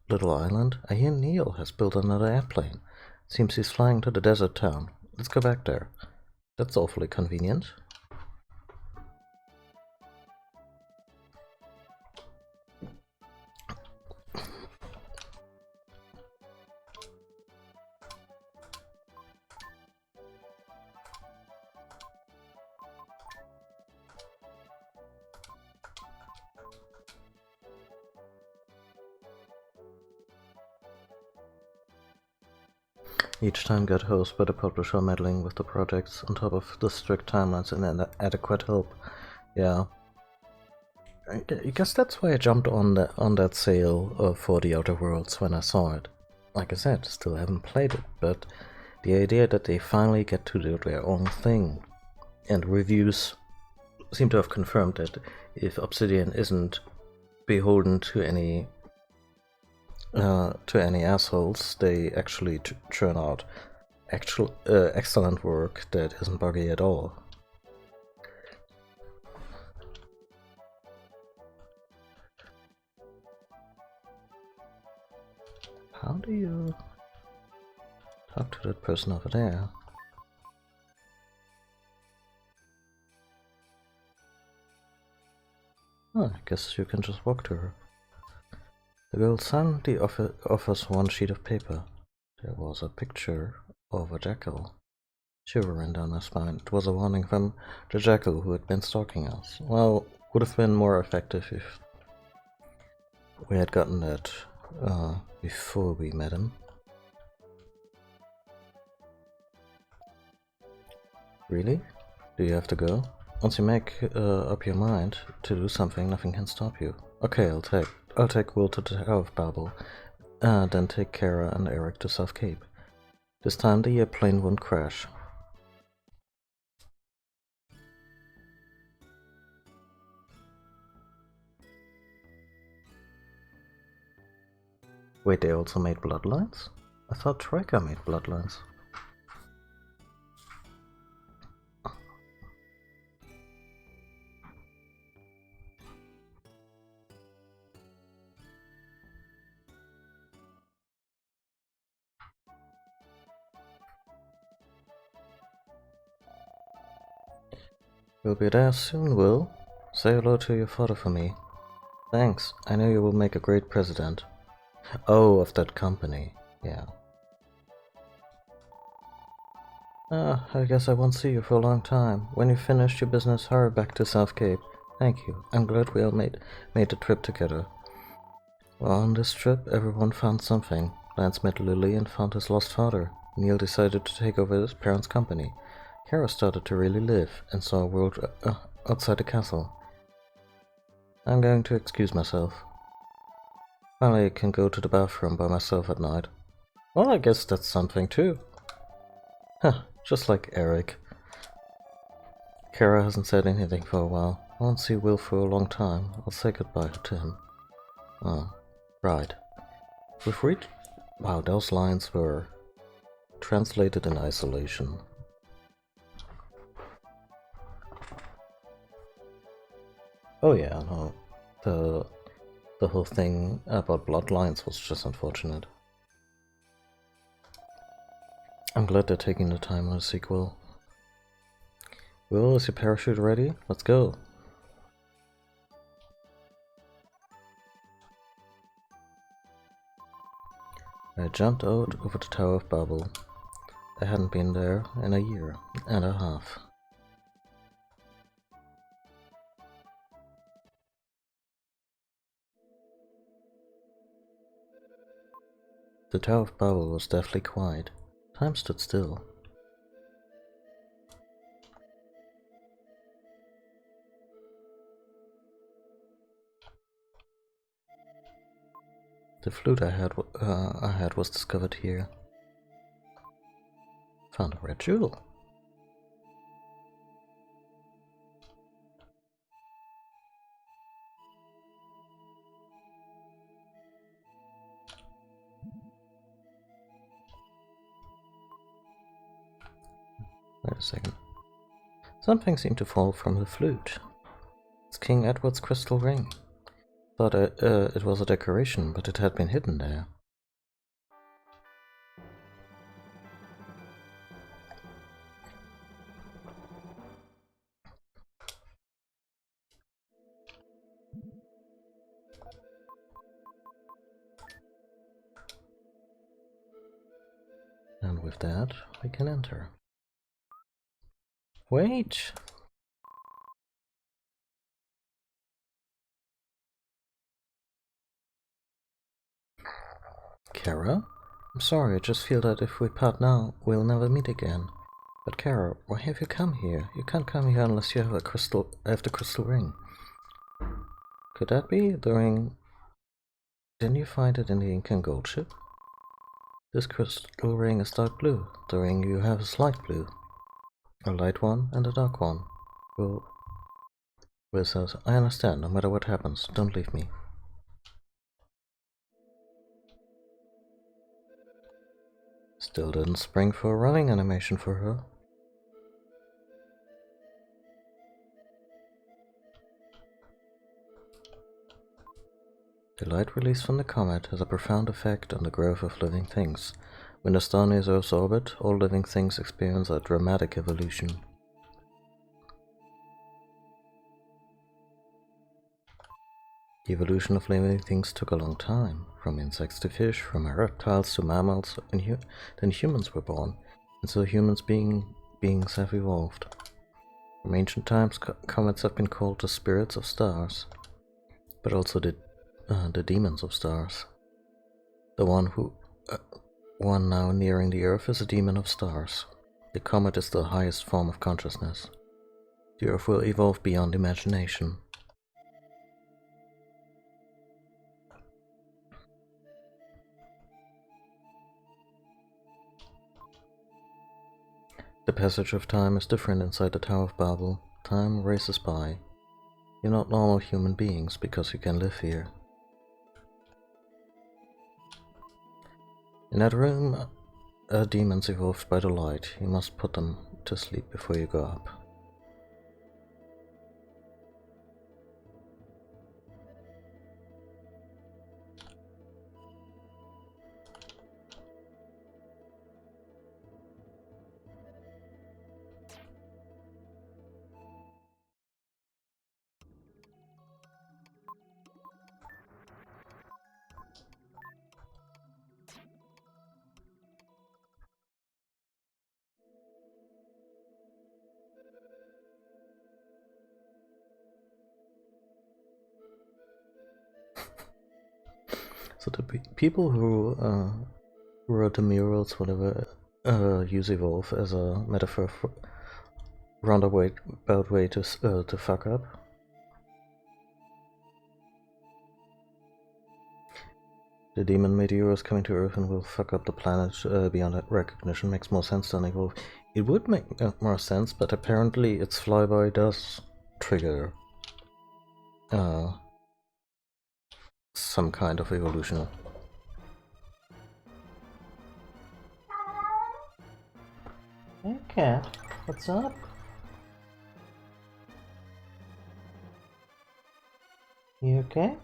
little island? I hear Neil has built another airplane. Seems he's flying to the desert town. Let's go back there. That's awfully convenient. Each time get hosed by the publisher meddling with the projects on top of the strict timelines and inadequate help. Yeah. I guess that's why I jumped on that sale for the Outer Worlds when I saw it. Like I said, still haven't played it, but the idea that they finally get to do their own thing, and reviews seem to have confirmed that if Obsidian isn't beholden to any assholes, they actually churn out excellent work that isn't buggy at all. How do you talk to that person over there? Oh, I guess you can just walk to her. The girl silently offers one sheet of paper. There was a picture of a jackal. Shiver ran down my spine. It was a warning from the jackal who had been stalking us. Well, would have been more effective if we had gotten that before we met him. Really? Do you have to go? Once you make up your mind to do something, nothing can stop you. Okay, I'll take Will to the Tower of Babel, then take Kara and Eric to South Cape. This time the airplane won't crash. Wait, they also made Bloodlines? I thought Troika made Bloodlines. We'll be there soon, Will. Say hello to your father for me. Thanks, I know you will make a great president. Oh, of that company, yeah. I guess I won't see you for a long time. When you finish your business, hurry back to South Cape. Thank you. I'm glad we all made the trip together. Well, on this trip, everyone found something. Lance met Lily and found his lost father. Neil decided to take over his parents' company. Kara started to really live and saw a world outside the castle. I'm going to excuse myself. Finally, I can go to the bathroom by myself at night. Well, I guess that's something too. Huh, just like Eric. Kara hasn't said anything for a while. I won't see Will for a long time. I'll say goodbye to him. Oh, right. We've reached... Wow, those lines were translated in isolation. Oh yeah, no. The whole thing about Bloodlines was just unfortunate. I'm glad they're taking the time on a sequel. Will, is your parachute ready? Let's go. I jumped out over the Tower of Babel. I hadn't been there in a year and a half. The Tower of Babel was deathly quiet. Time stood still. The flute I had was discovered here. Found a red jewel. Wait a second. Something seemed to fall from the flute. It's King Edward's crystal ring. Thought it was a decoration, but it had been hidden there. And with that, we can enter. Wait! Kara? I'm sorry, I just feel that if we part now, we'll never meet again. But Kara, why have you come here? You can't come here unless you have the crystal ring. Could that be the ring? Didn't you find it in the Incan gold ship? This crystal ring is dark blue. The ring you have is light blue. A light one and a dark one. Will says, I understand, no matter what happens, don't leave me. Still didn't spring for a running animation for her. The light released from the comet has a profound effect on the growth of living things. When the star nears Earth's orbit, all living things experience a dramatic evolution. The evolution of living things took a long time, from insects to fish, from reptiles to mammals, and then humans were born, and so beings have evolved. From ancient times, comets have been called the spirits of stars, but also the demons of stars. The one now nearing the Earth is a demon of stars. The comet is the highest form of consciousness. The Earth will evolve beyond imagination. The passage of time is different inside the Tower of Babel. Time races by. You're not normal human beings because you can live here. In that room, demons evolved by the light. You must put them to sleep before you go up. So the people who wrote the murals, whatever, use evolve as a metaphor for roundabout way to fuck up. The demon meteors coming to Earth and will fuck up the planet beyond recognition makes more sense than evolve. It would make more sense, but apparently its flyby does trigger some kind of evolution. Hey cat, what's up? You okay?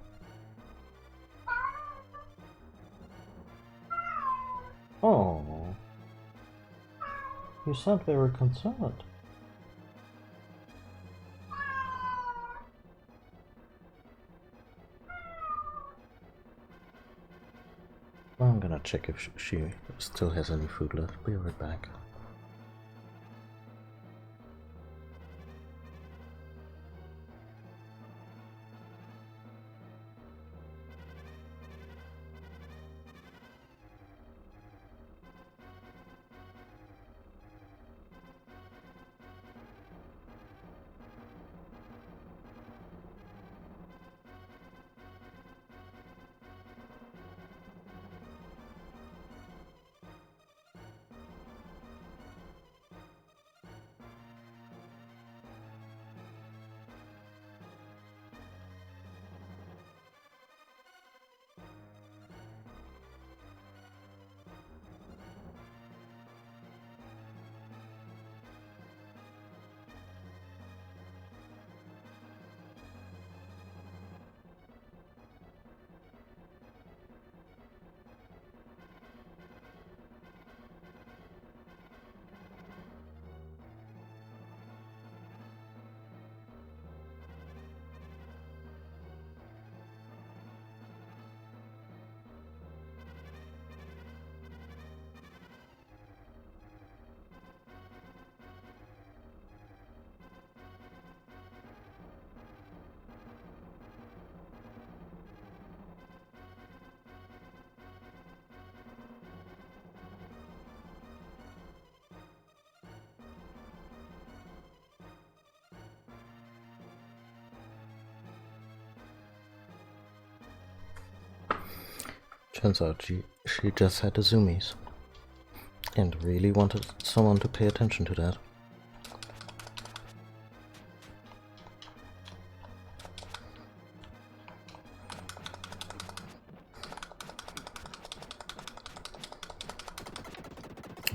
Oh, you sound very concerned. I'm gonna check if she still has any food left. Be right back. Turns out she just had the zoomies and really wanted someone to pay attention to that.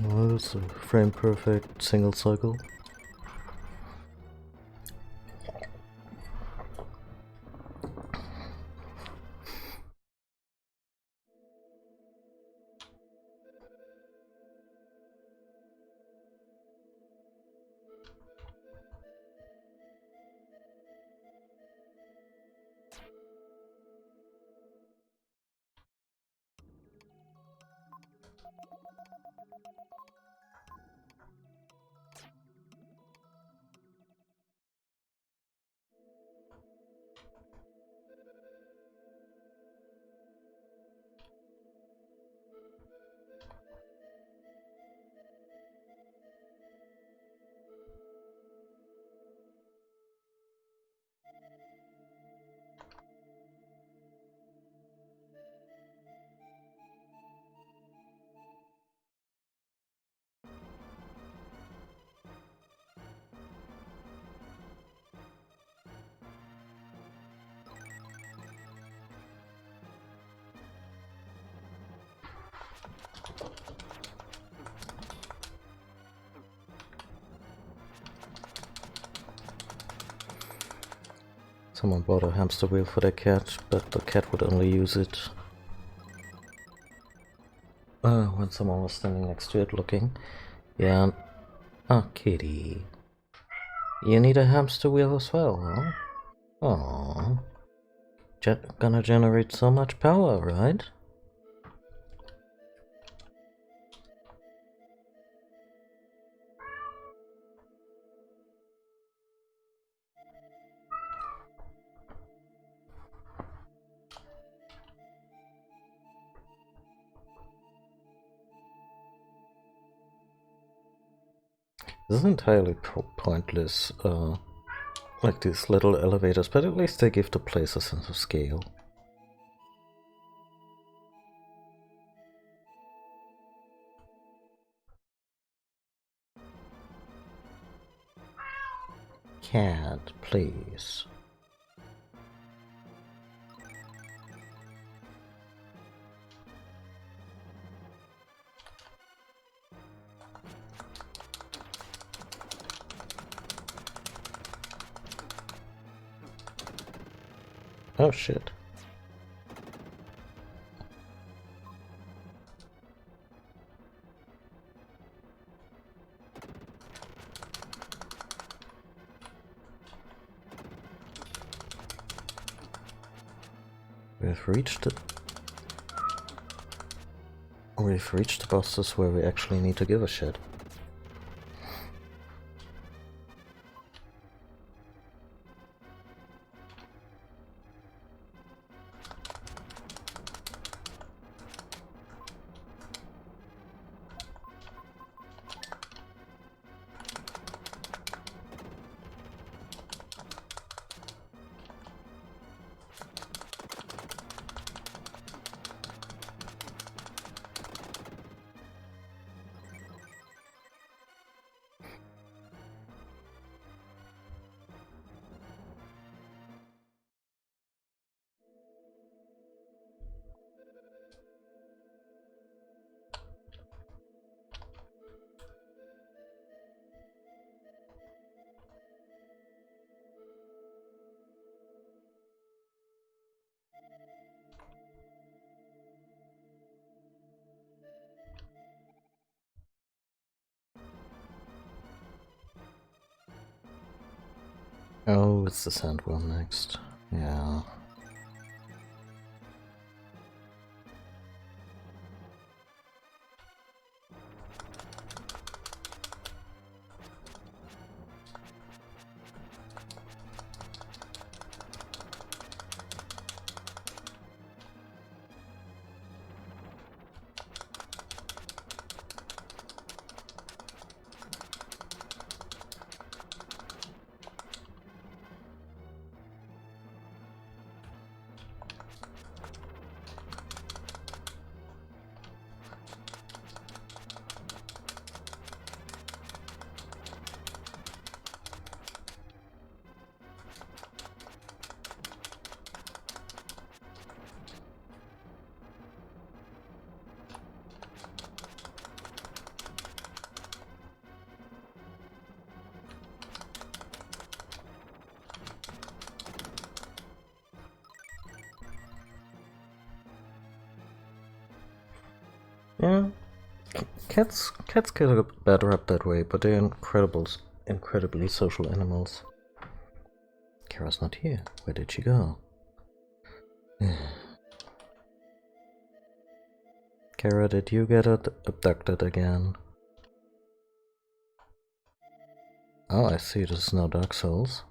Well, that's a frame perfect single cycle. Someone bought a hamster wheel for their cat, but the cat would only use it when someone was standing next to it looking. Yeah. Ah, kitty. You need a hamster wheel as well, huh? Aww. Gonna generate so much power, right? This is entirely pointless, like these little elevators, but at least they give the place a sense of scale. Cat, please. Oh shit. We've reached the bosses where we actually need to give a shit. Oh, it's the sandworm next. Yeah. Yeah. Cats get a bad rap that way, but they're incredibly social animals. Kara's not here. Where did she go? Kara, did you get abducted again? Oh, I see. This is now Dark Souls.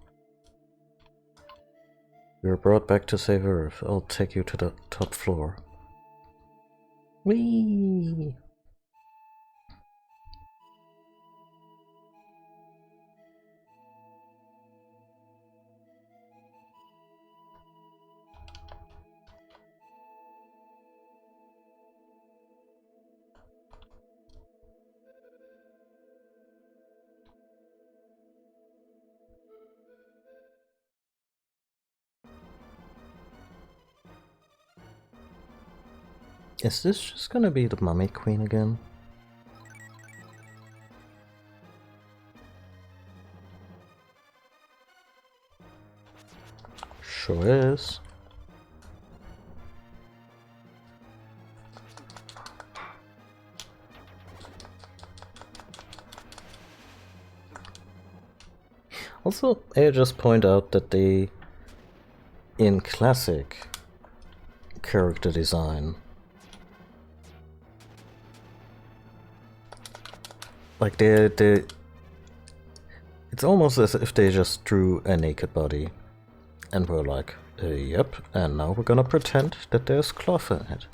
You were brought back to save Earth. I'll take you to the top floor. Whee! Is this just gonna be the Mummy Queen again? Sure is. Also, I just point out that they, in classic character design, like it's almost as if they just drew a naked body and were like, yep, and now we're gonna pretend that there's cloth in it.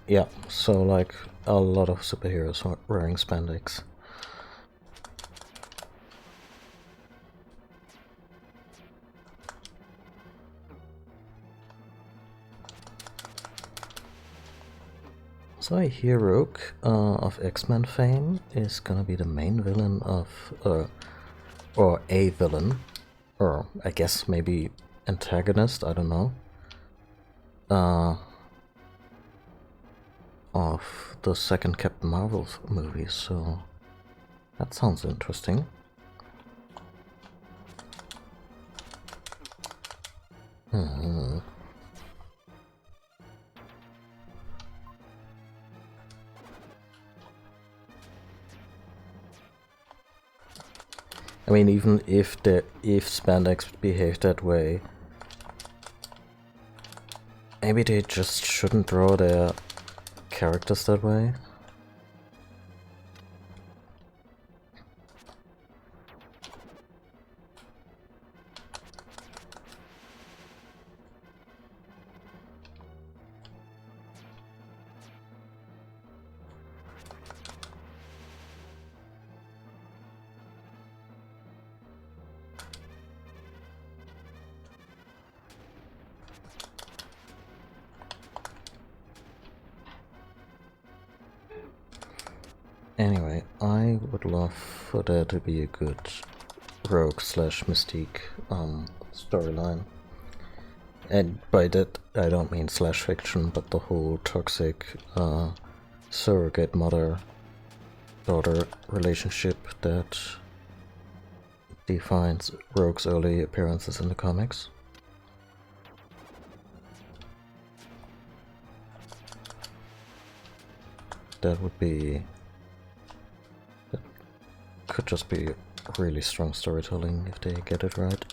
Yeah, so like a lot of superheroes are wearing spandex. So I hear Rogue of X-Men fame is gonna be the main villain of, or a villain, or I guess maybe antagonist, I don't know, of the second Captain Marvel movie, so that sounds interesting. I mean, even if spandex behaved that way, maybe they just shouldn't draw their characters that way. Anyway, I would love for there to be a good Rogue slash Mystique storyline. And by that I don't mean slash fiction, but the whole toxic surrogate mother-daughter relationship that defines Rogue's early appearances in the comics. That would be... that could just be really strong storytelling if they get it right.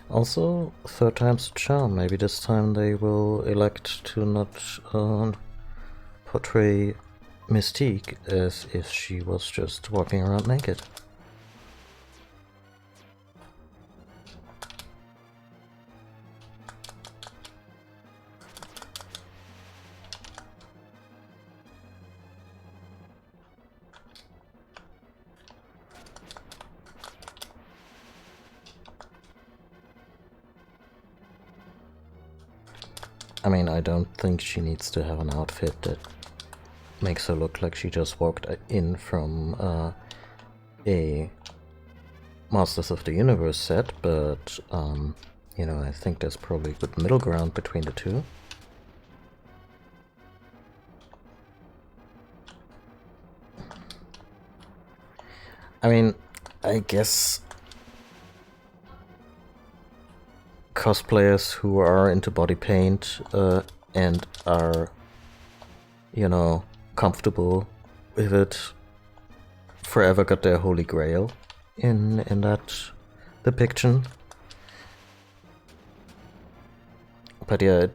Also, third time's the charm. Maybe this time they will elect to not portray Mystique as if she was just walking around naked. I mean, I don't think she needs to have an outfit that makes her look like she just walked in from a Masters of the Universe set, but, you know, I think there's probably a good middle ground between the two. I mean, I guess cosplayers who are into body paint and are, you know, comfortable with it forever got their holy grail in that depiction. But yeah,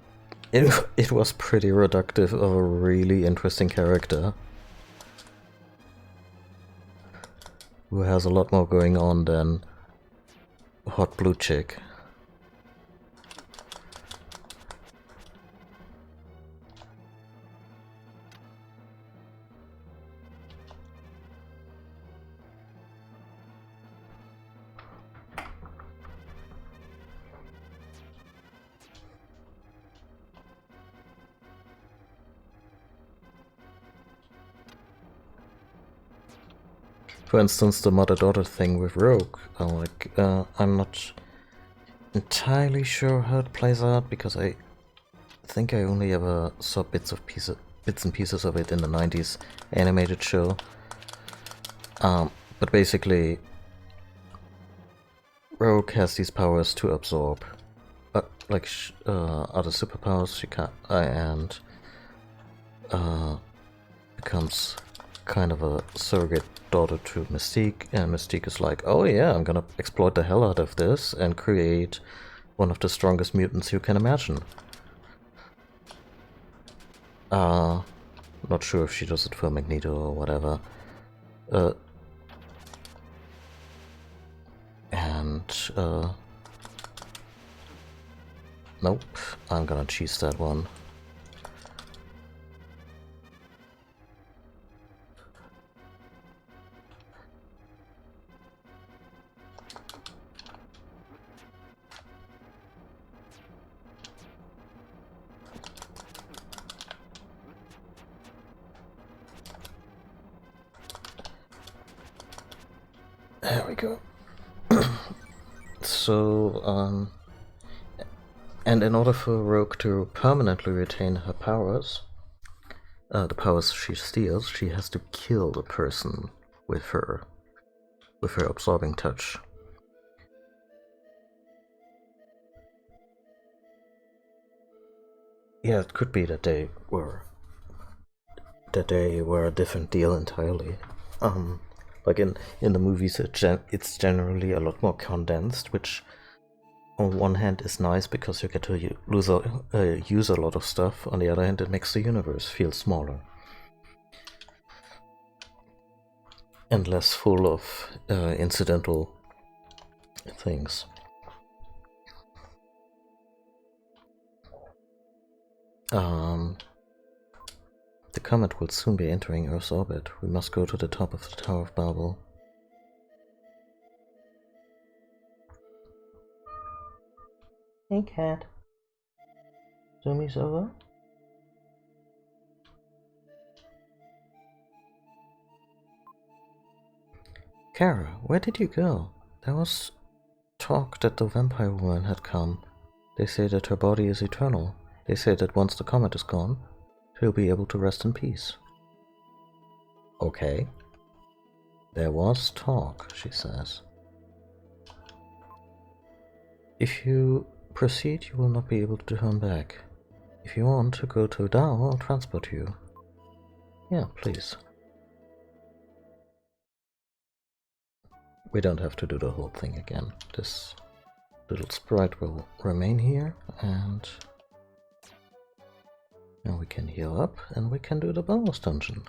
it was pretty reductive of a really interesting character who has a lot more going on than hot blue chick. For instance, the mother-daughter thing with Rogue, I'm not entirely sure how it plays out because I think I only ever saw bits and pieces of it in the 90s animated show. But basically, Rogue has these powers to absorb, other superpowers she can, and becomes kind of a surrogate daughter to Mystique, and Mystique is like, oh yeah, I'm gonna exploit the hell out of this and create one of the strongest mutants you can imagine. Not sure if she does it for Magneto or whatever. Nope, I'm gonna cheese that one. There we go. So, and in order for Rogue to permanently retain her powers, the powers she steals, she has to kill the person with her absorbing touch. Yeah, it could be that they were a different deal entirely. Like in the movies, it's generally a lot more condensed, which on one hand is nice because you get to use a lot of stuff. On the other hand, it makes the universe feel smaller and less full of incidental things. The comet will soon be entering Earth's orbit. We must go to the top of the Tower of Babel. Hey cat. Zoomy's over? Kara, where did you go? There was talk that the vampire woman had come. They say that her body is eternal. They say that once the comet is gone, she'll be able to rest in peace. Okay. There was talk, she says. If you proceed, you will not be able to turn back. If you want to go to Dao, I'll transport you. Yeah, please. We don't have to do the whole thing again. This little sprite will remain here, and now we can heal up, and we can do the bonus dungeon.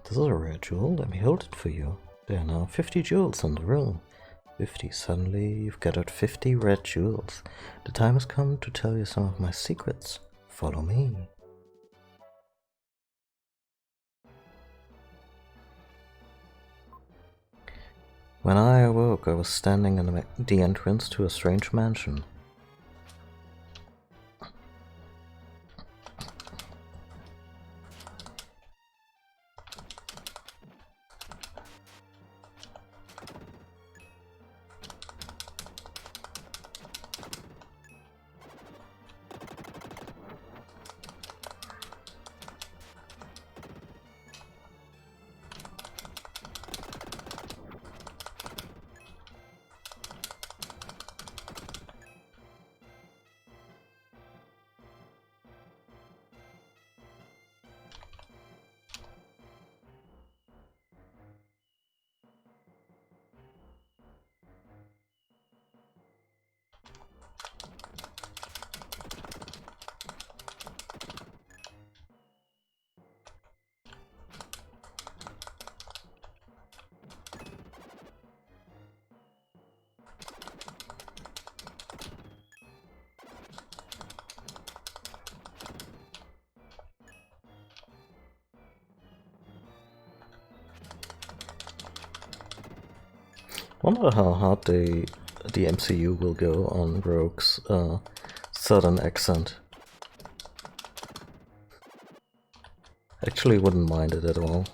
This is a rare jewel. Let me hold it for you. There are now 50 jewels in the room. 50. Suddenly, you've gathered 50 red jewels. The time has come to tell you some of my secrets. Follow me. When I awoke, I was standing in the entrance to a strange mansion. Wonder how hard the MCU will go on Rogue's southern accent. Actually wouldn't mind it at all.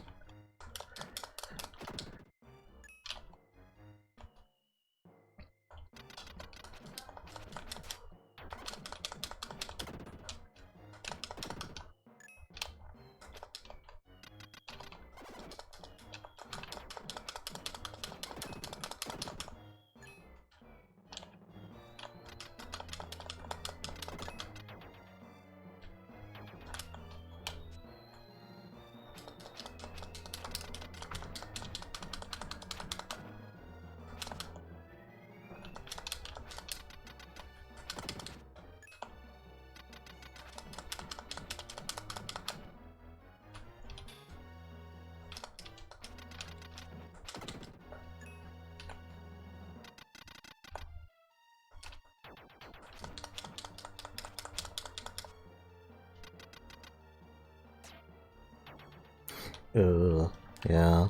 Yeah.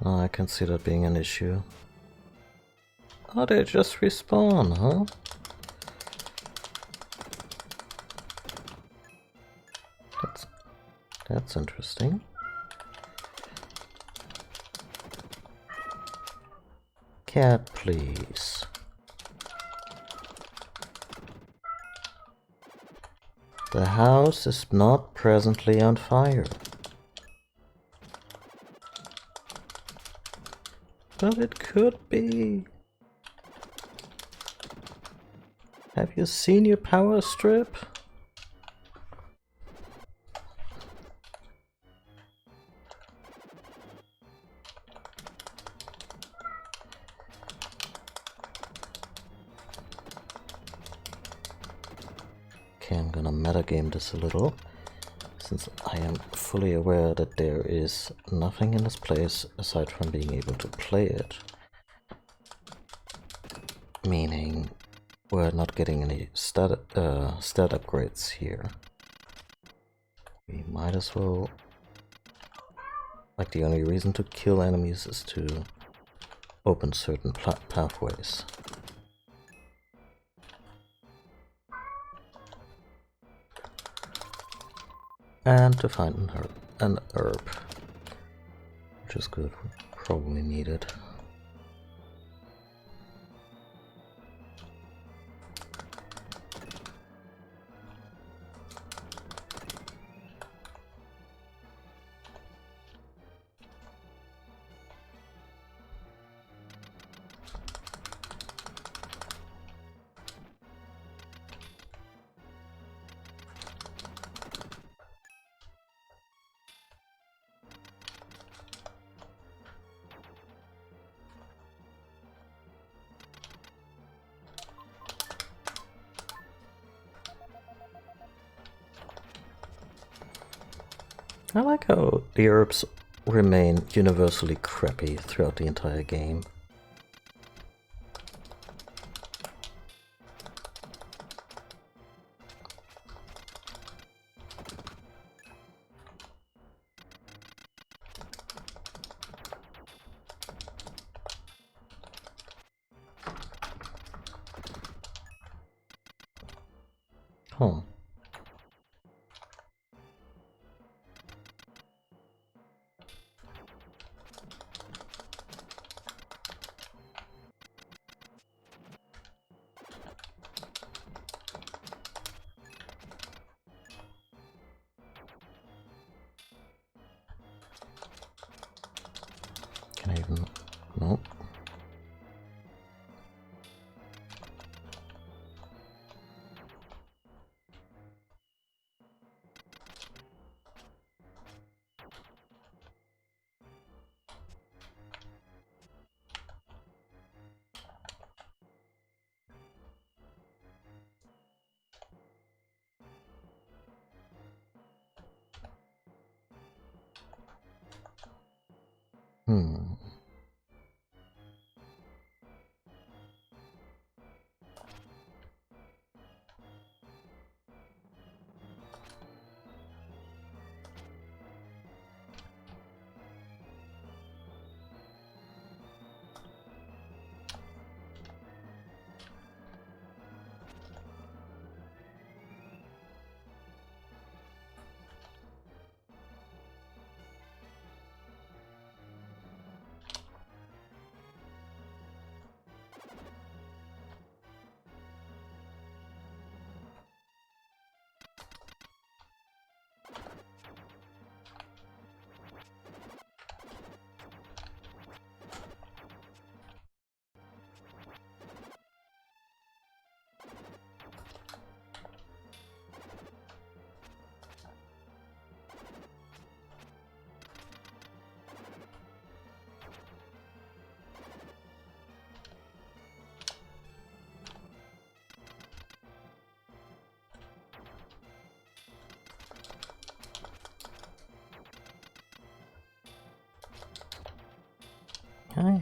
I can see that being an issue. Oh, they just respawn, huh? That's interesting. Cat, please. The house is not presently on fire. But it could be. Have you seen your power strip? Okay, I'm gonna metagame this a little, since I am fully aware that there is nothing in this place aside from being able to play it. Meaning, we're not getting any stat upgrades here. We might as well... Like, the only reason to kill enemies is to open certain pathways. And to find an herb, which is good, probably needed. I like how the herbs remain universally crappy throughout the entire game. Huh. Can I even... No.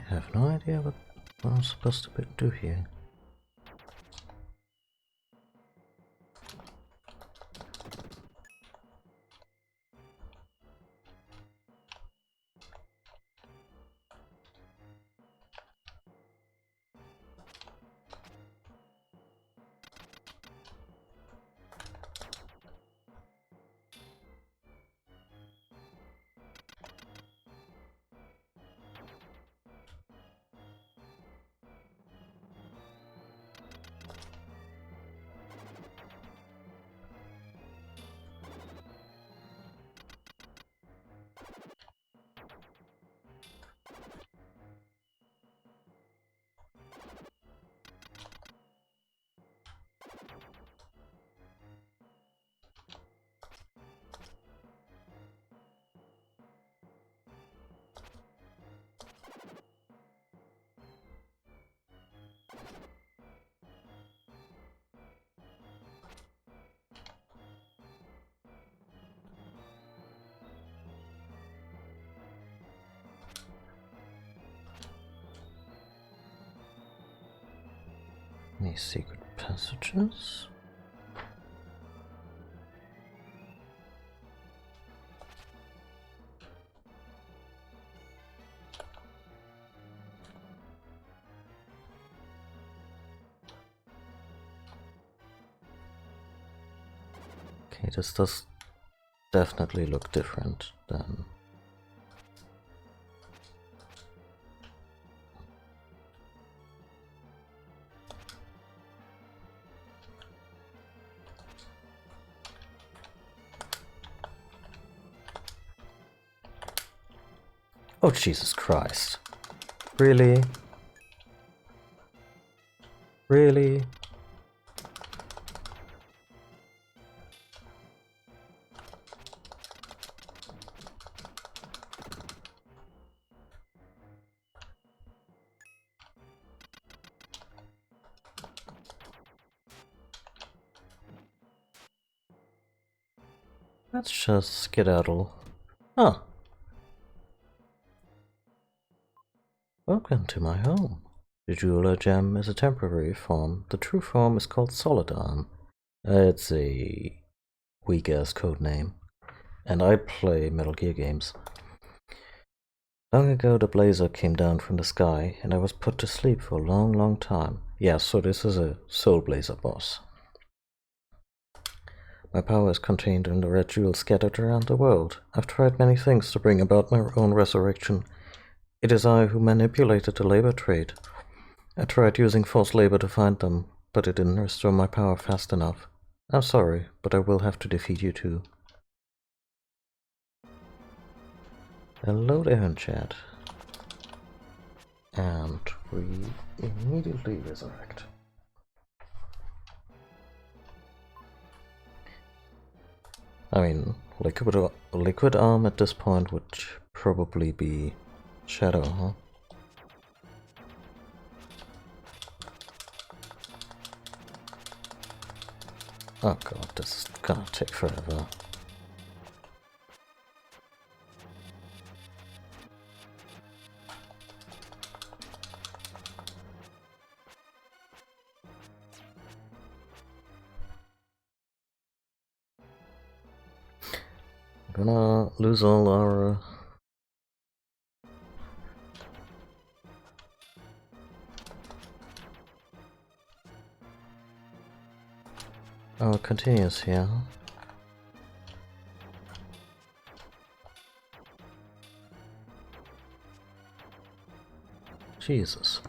have no idea what I'm supposed to do here. Any secret passages? Okay, this does definitely look different than... Oh, Jesus Christ. Really? Really? Let's just skedaddle. Huh. Welcome to my home. The jeweler gem is a temporary form. The true form is called Solidarm. It's a weak-ass code name. And I play Metal Gear games. Long ago the blazer came down from the sky, and I was put to sleep for a long, long time. Yeah, so this is a Soul Blazer boss. My power is contained in the red jewel scattered around the world. I've tried many things to bring about my own resurrection. It is I who manipulated the labor trade. I tried using forced labor to find them, but it didn't restore my power fast enough. I'm sorry, but I will have to defeat you too. Hello there in chat. And we immediately resurrect. I mean, liquid arm at this point would probably be Shadow, huh? Oh god, this is gonna take forever. I'm gonna lose all our... Oh, it continues here. Jesus.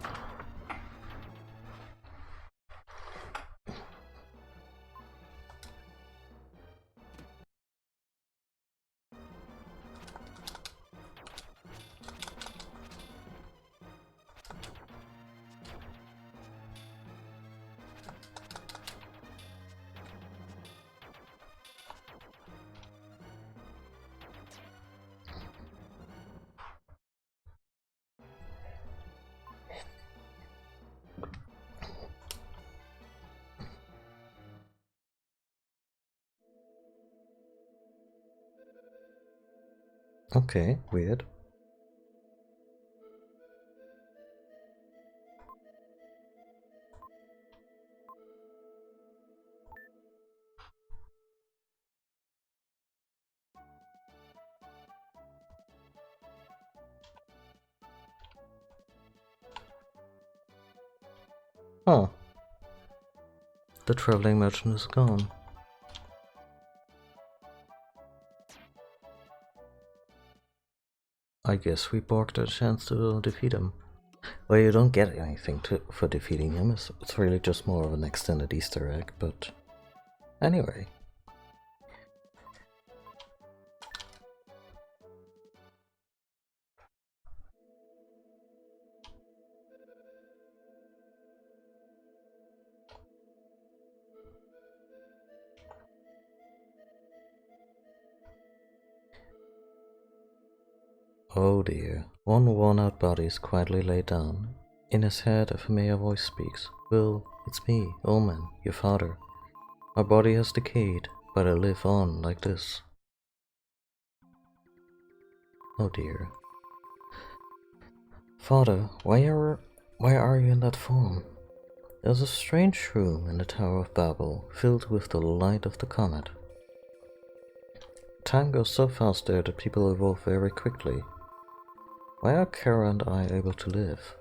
Okay, weird. Huh. The traveling merchant is gone. I guess we barked a chance to defeat him. Well, you don't get anything for defeating him. It's really just more of an extended Easter egg, but anyway. Oh dear. One worn-out body is quietly laid down. In his head, a familiar voice speaks. Will, it's me, Ullman, your father. My body has decayed, but I live on like this. Oh dear. Father, why are you in that form? There's a strange room in the Tower of Babel, filled with the light of the comet. Time goes so fast there that people evolve very quickly. Why are Kara and I able to live?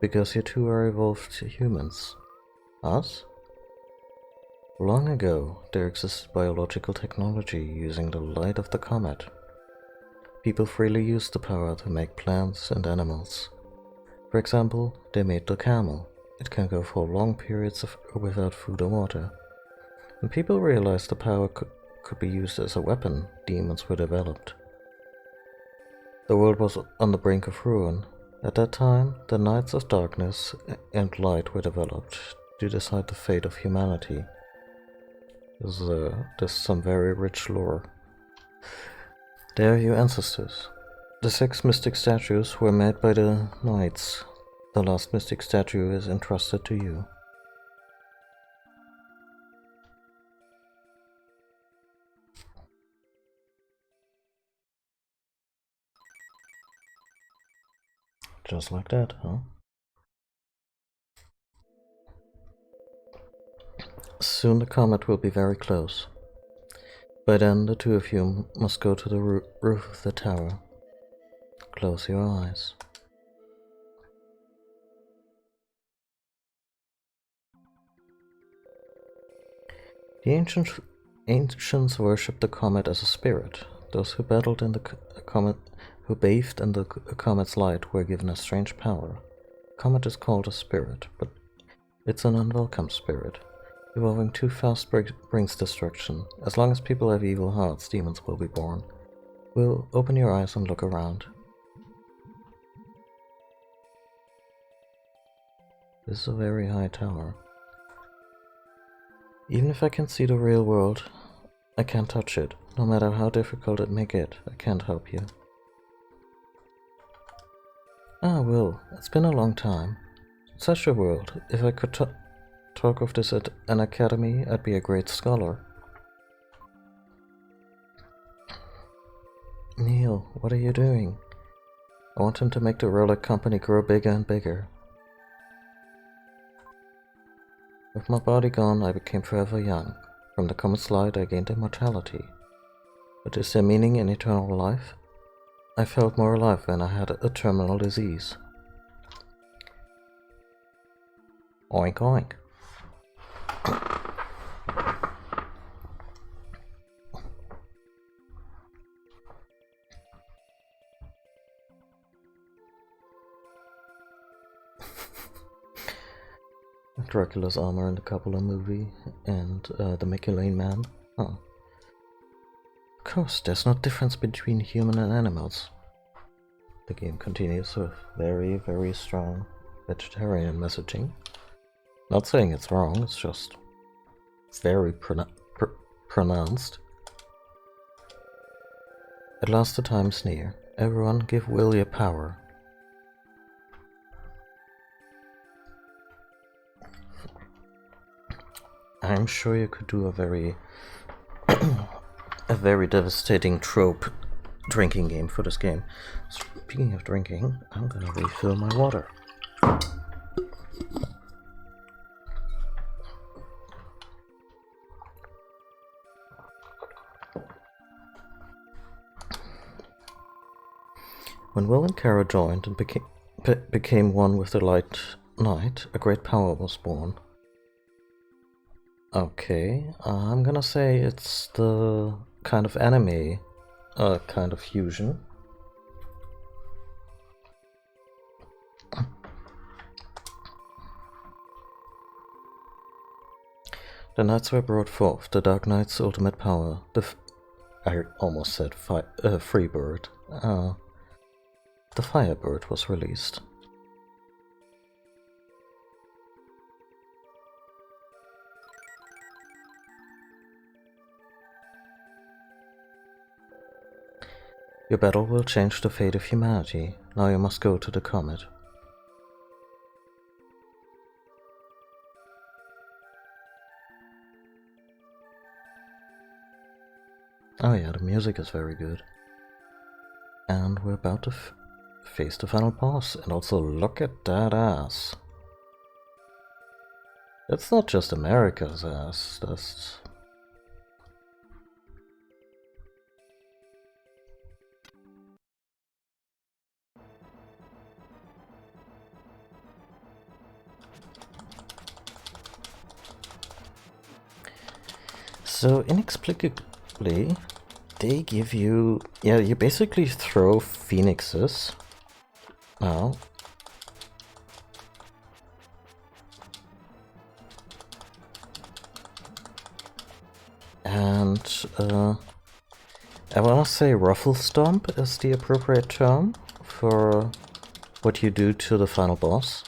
Because you two are evolved humans. Us? Long ago, there existed biological technology using the light of the comet. People freely used the power to make plants and animals. For example, they made the camel. It can go for long periods without food or water. When people realized the power could be used as a weapon, demons were developed. The world was on the brink of ruin. At that time, the Knights of Darkness and Light were developed to decide the fate of humanity. There's some very rich lore. They are your ancestors. The 6 mystic statues were made by the Knights. The last mystic statue is entrusted to you. Just like that, huh? Soon the comet will be very close. By then, the two of you must go to the roof of the tower. Close your eyes. The ancients worshipped the comet as a spirit. Those who battled in the comet, who bathed in the comet's light, were given a strange power. The comet is called a spirit, but it's an unwelcome spirit. Evolving too fast brings destruction. As long as people have evil hearts, demons will be born. Will, open your eyes and look around. This is a very high tower. Even if I can see the real world, I can't touch it. No matter how difficult it may get, I can't help you. Ah, Will, it's been a long time. Such a world. If I could talk of this at an academy, I'd be a great scholar. Neil, what are you doing? I want him to make the Relic Company grow bigger and bigger. With my body gone, I became forever young. From the comet's light, I gained immortality. But is there meaning in eternal life? I felt more alive when I had a terminal disease. Oink oink. Dracula's armor in the Coppola movie, and the Mickey Lane Man. Huh. Of course, there's no difference between human and animals. The game continues with very, very strong vegetarian messaging. Not saying it's wrong, it's just very pronounced. At last the time's near. Everyone give Will your power. I'm sure you could do a very a very devastating trope drinking game for this game. Speaking of drinking, I'm gonna refill my water. When Will and Kara joined and became one with the light night, a great power was born. Okay, I'm gonna say it's the kind of anime, kind of fusion. The Knights were brought forth, the Dark Knight's ultimate power. I almost said Freebird. The Firebird was released. Your battle will change the fate of humanity. Now you must go to the comet. Oh yeah, the music is very good. And we're about to face the final boss. And also look at that ass. That's not just America's ass, that's... So inexplicably, they give you... Yeah, you basically throw phoenixes. Now. And, I wanna say Ruffle Stomp is the appropriate term for what you do to the final boss.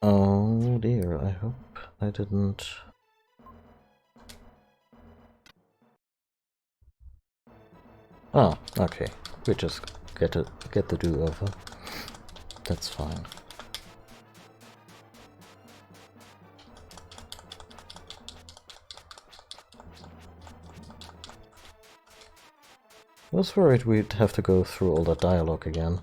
Oh dear, I hope I didn't... Oh, okay. We just get the do-over. That's fine. I was worried we'd have to go through all that dialogue again.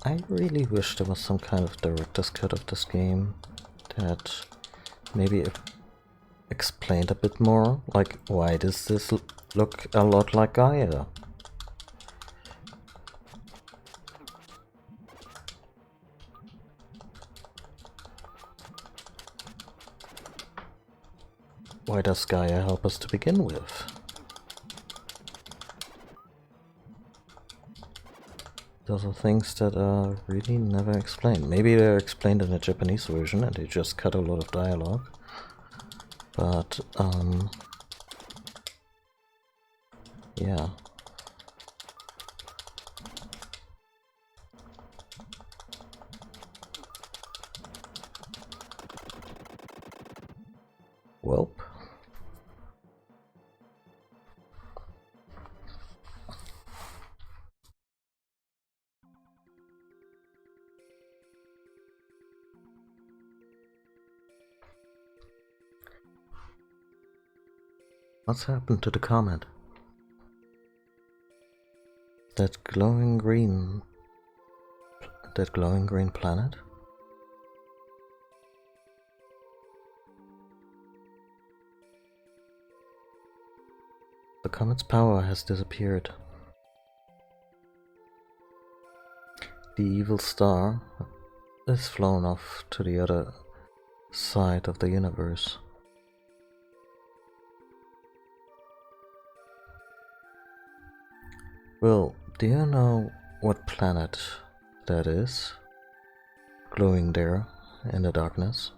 I really wish there was some kind of director's cut of this game that maybe explained a bit more, like why does this look a lot like Gaia? Why does Gaia help us to begin with? Those are things that are really never explained. Maybe they're explained in the Japanese version and they just cut a lot of dialogue. But, Yeah. Welp. What's happened to the comet? That glowing green planet? The comet's power has disappeared. The evil star is flown off to the other side of the universe. Well, do you know what planet that is? Glowing there in the darkness?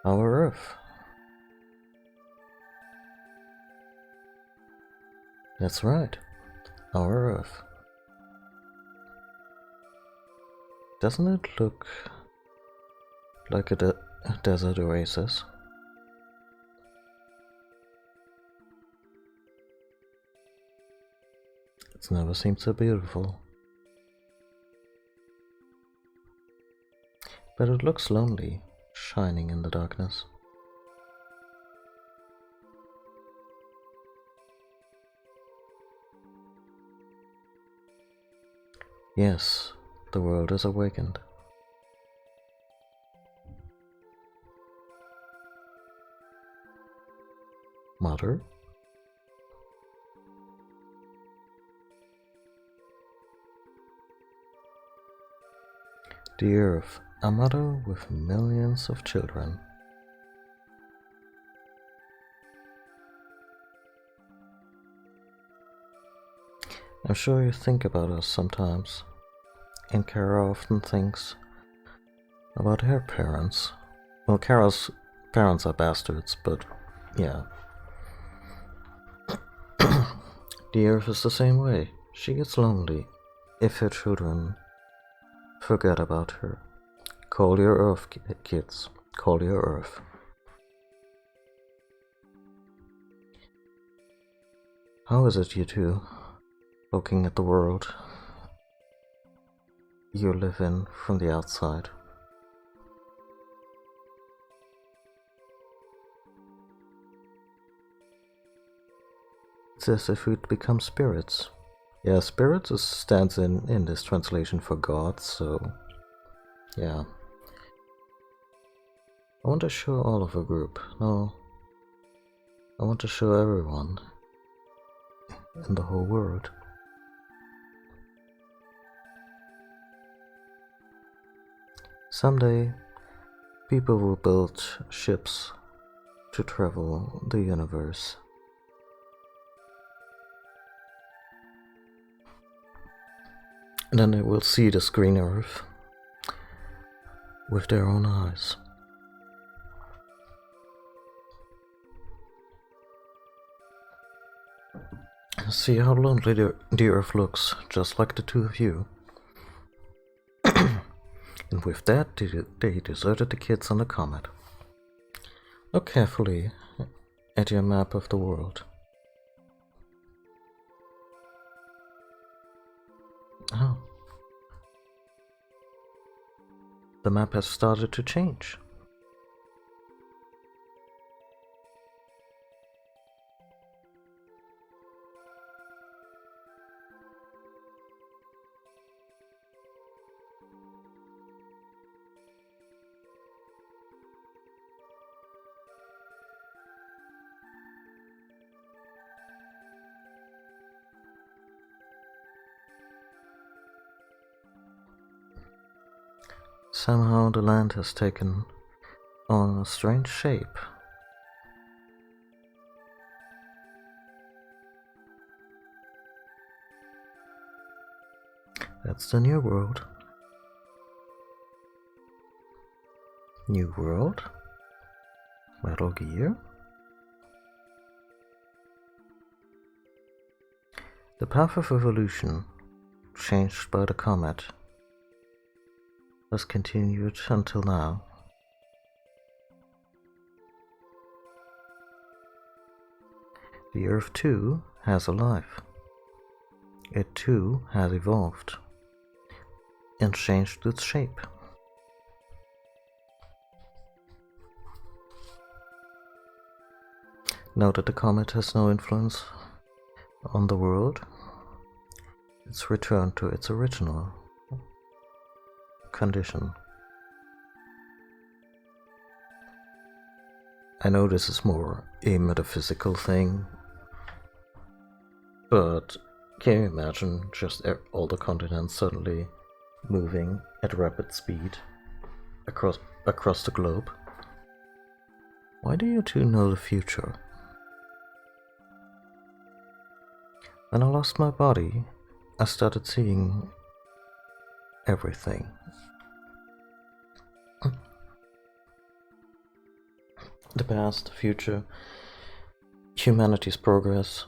Our Earth. That's right, our Earth. Doesn't it look like a desert oasis? It's never seemed so beautiful. But it looks lonely, shining in the darkness. Yes, the world is awakened. Mother? The Earth, a mother with millions of children. I'm sure you think about us sometimes, and Kara often thinks about her parents. Well, Kara's parents are bastards, but yeah. The Earth is the same way. She gets lonely if her children forget about her. Call your Earth, kids. Call your Earth. How is it, you two, looking at the world you live in from the outside? It's as if we'd become spirits. Yeah, spirits stands in this translation for God, so yeah. I want to show all of a group. No, I want to show everyone in the whole world. Someday, people will build ships to travel the universe. And then they will see this green Earth with their own eyes. See how lonely the Earth looks, just like the two of you. And with that, they deserted the kids on the comet. Look carefully at your map of the world. Oh. The map has started to change. Somehow the land has taken on a strange shape. That's the New World. New World? Metal Gear? The path of evolution, changed by the comet, has continued until now. The Earth too has a life. It too has evolved and changed its shape. Now that the comet has no influence on the world, it's returned to its original condition. I know this is more a metaphysical thing, but can you imagine just all the continents suddenly moving at rapid speed across the globe? Why do you two know the future? When I lost my body, I started seeing everything. The past, the future, humanity's progress.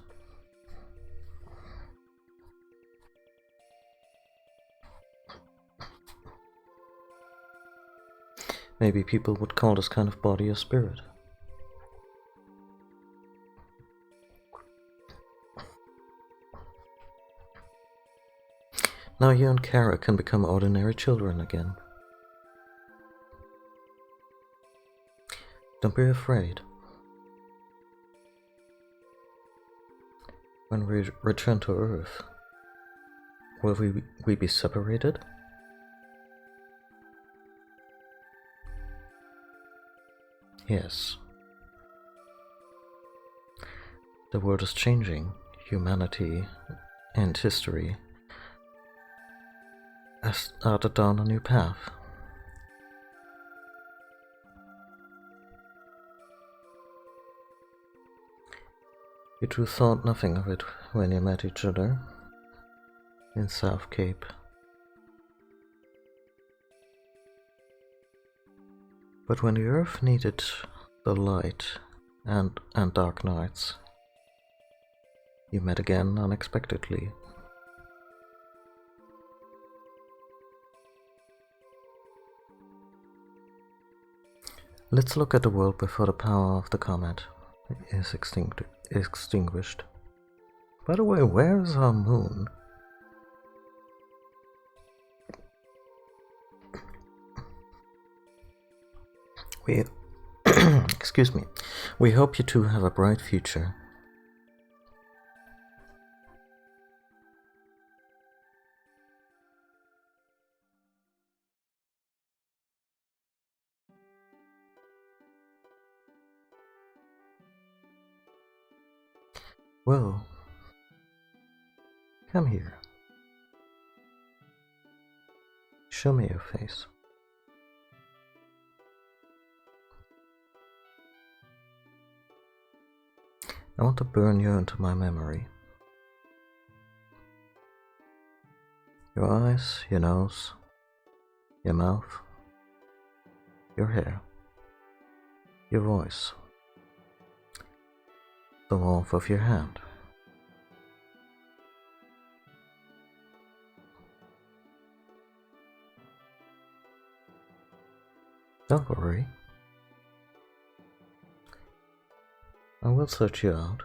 Maybe people would call this kind of body a spirit. Now you and Kara can become ordinary children again. Don't be afraid. When we return to Earth, will we be separated? Yes. The world is changing. Humanity and history has started down a new path. You two thought nothing of it when you met each other in South Cape. But when the Earth needed the light and dark nights, you met again unexpectedly. Let's look at the world before the power of the comet is extinguished. By the way, where is our moon? Excuse me. We hope you two have a bright future. Well, come here. Show me your face. I want to burn you into my memory. Your eyes, your nose, your mouth, your hair, your voice, the warmth of your hand. Don't worry. I will search you out.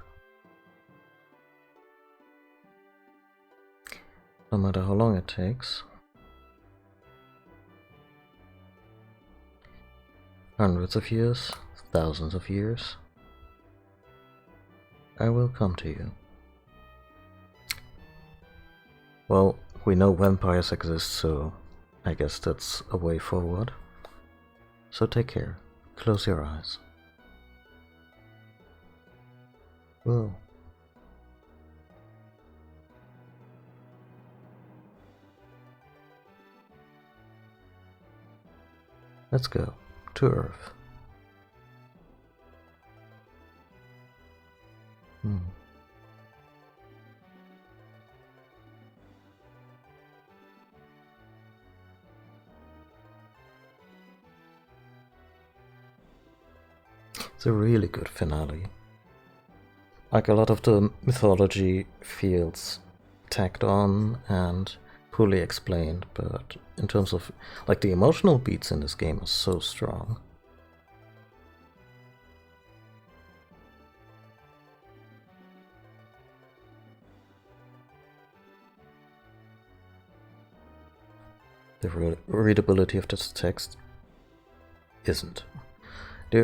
No matter how long it takes. Hundreds of years, thousands of years. I will come to you. Well, we know vampires exist, so I guess that's a way forward. So take care. Close your eyes. Whoa. Let's go to Earth. It's a really good finale. Like, a lot of the mythology feels tacked on and poorly explained, but in terms of, like, the emotional beats in this game are so strong. The readability of this text isn't. The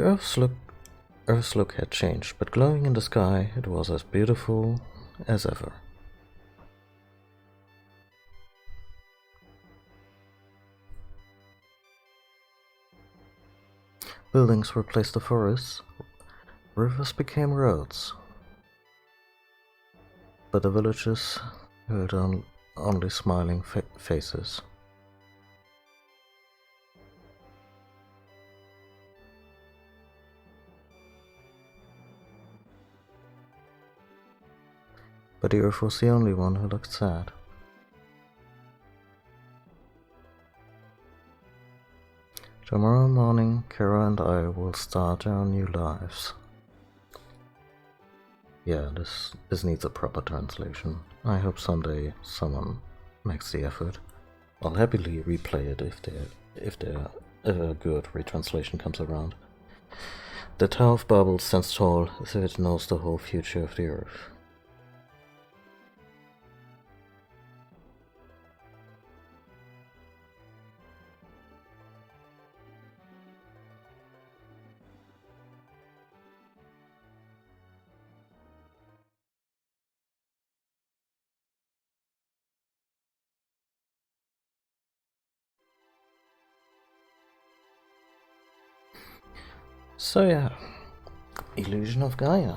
Earth's look had changed, but glowing in the sky, it was as beautiful as ever. Buildings replaced the forests, rivers became roads, but the villages held only smiling faces. But the Earth was the only one who looked sad. Tomorrow morning, Kara and I will start our new lives. Yeah, this needs a proper translation. I hope someday someone makes the effort. I'll happily replay it if a good retranslation comes around. The Tower of Babel stands tall as if it knows the whole future of the Earth. So yeah, Illusion of Gaia,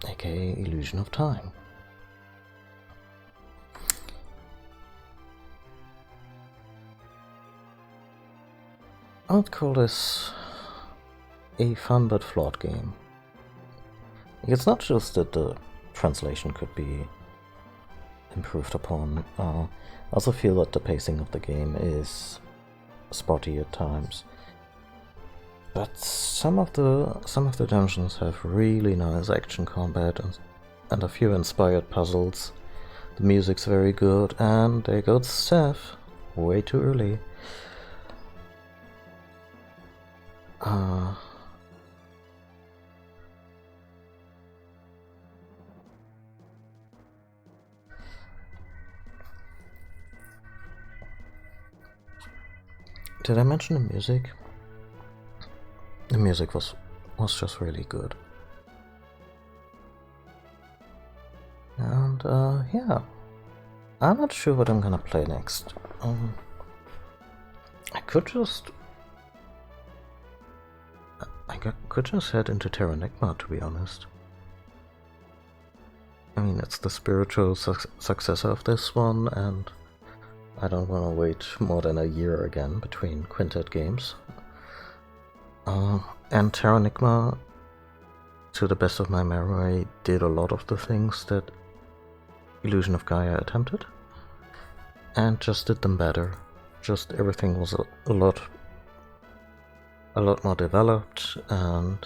aka Illusion of Time. I would call this a fun but flawed game. It's not just that the translation could be improved upon. I also feel that the pacing of the game is spotty at times. But some of the dungeons have really nice action combat and a few inspired puzzles. The music's very good, and there goes Seth way too early. Did I mention the music? The music was just really good. And yeah, I'm not sure what I'm gonna play next. I could just head into Terranigma, to be honest. I mean, it's the spiritual successor of this one, and I don't want to wait more than a year again between Quintet games. And Terranigma, to the best of my memory, did a lot of the things that Illusion of Gaia attempted, and just did them better. Just everything was a lot more developed, and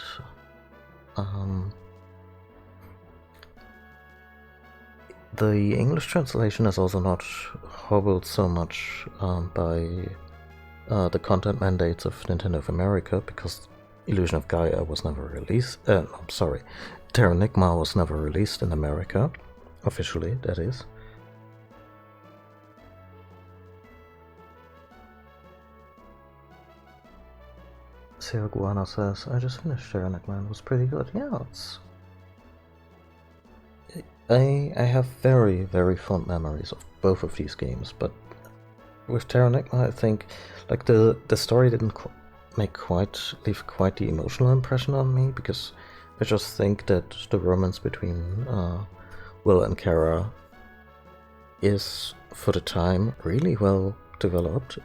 the English translation is also not hobbled so much by the content mandates of Nintendo of America, because Illusion of Gaia was never released. Terranigma was never released in America, officially, that is. Guana says, I just finished Terranigma and it was pretty good. Yeah, I have very, very fond memories of both of these games, but with Terranigma, I think, like, the story didn't leave quite the emotional impression on me, because I just think that the romance between Will and Kara is, for the time, really well developed.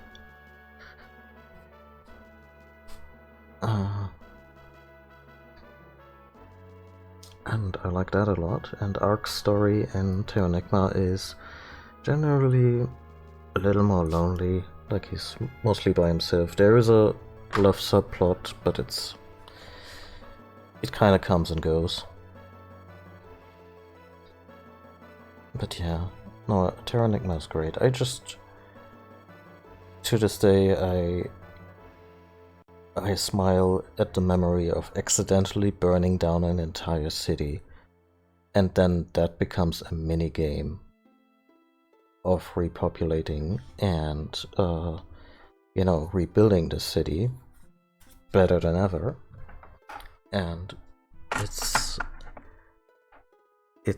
And I like that a lot, and Ark's story in Terranigma is generally a little more lonely, like he's mostly by himself. There is a love subplot, but it's it kind of comes and goes. But yeah, no, Terranigma is great. I just, to this day, I smile at the memory of accidentally burning down an entire city, and then that becomes a mini game of repopulating and you know, rebuilding the city better than ever. And it's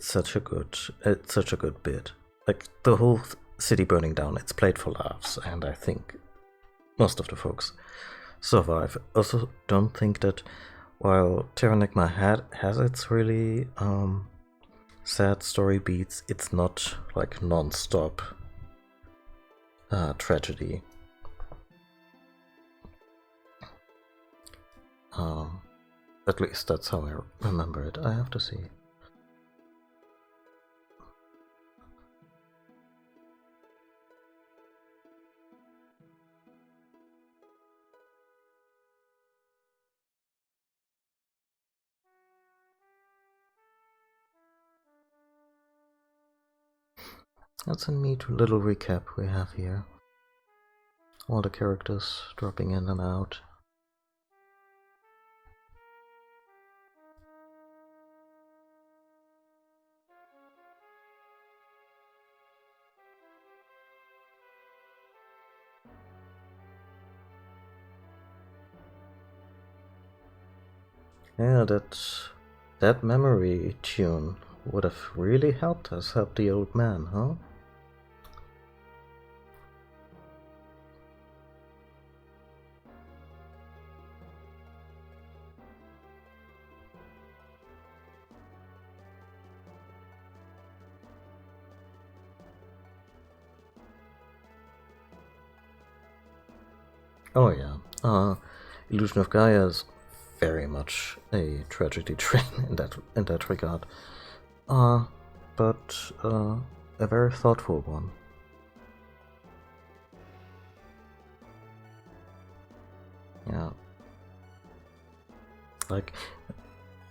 such a good bit. Like the whole city burning down, it's played for laughs, and I think most of the folks survive. Also, don't think that while Terranigma has its really sad story beats, it's not like non-stop tragedy. At least that's how I remember it. I have to see. That's a neat little recap we have here. All the characters dropping in and out. Yeah, that memory tune would have really helped us help the old man, huh? Oh yeah, Illusion of Gaia is very much a tragedy train in that regard. But a very thoughtful one. Yeah. Like,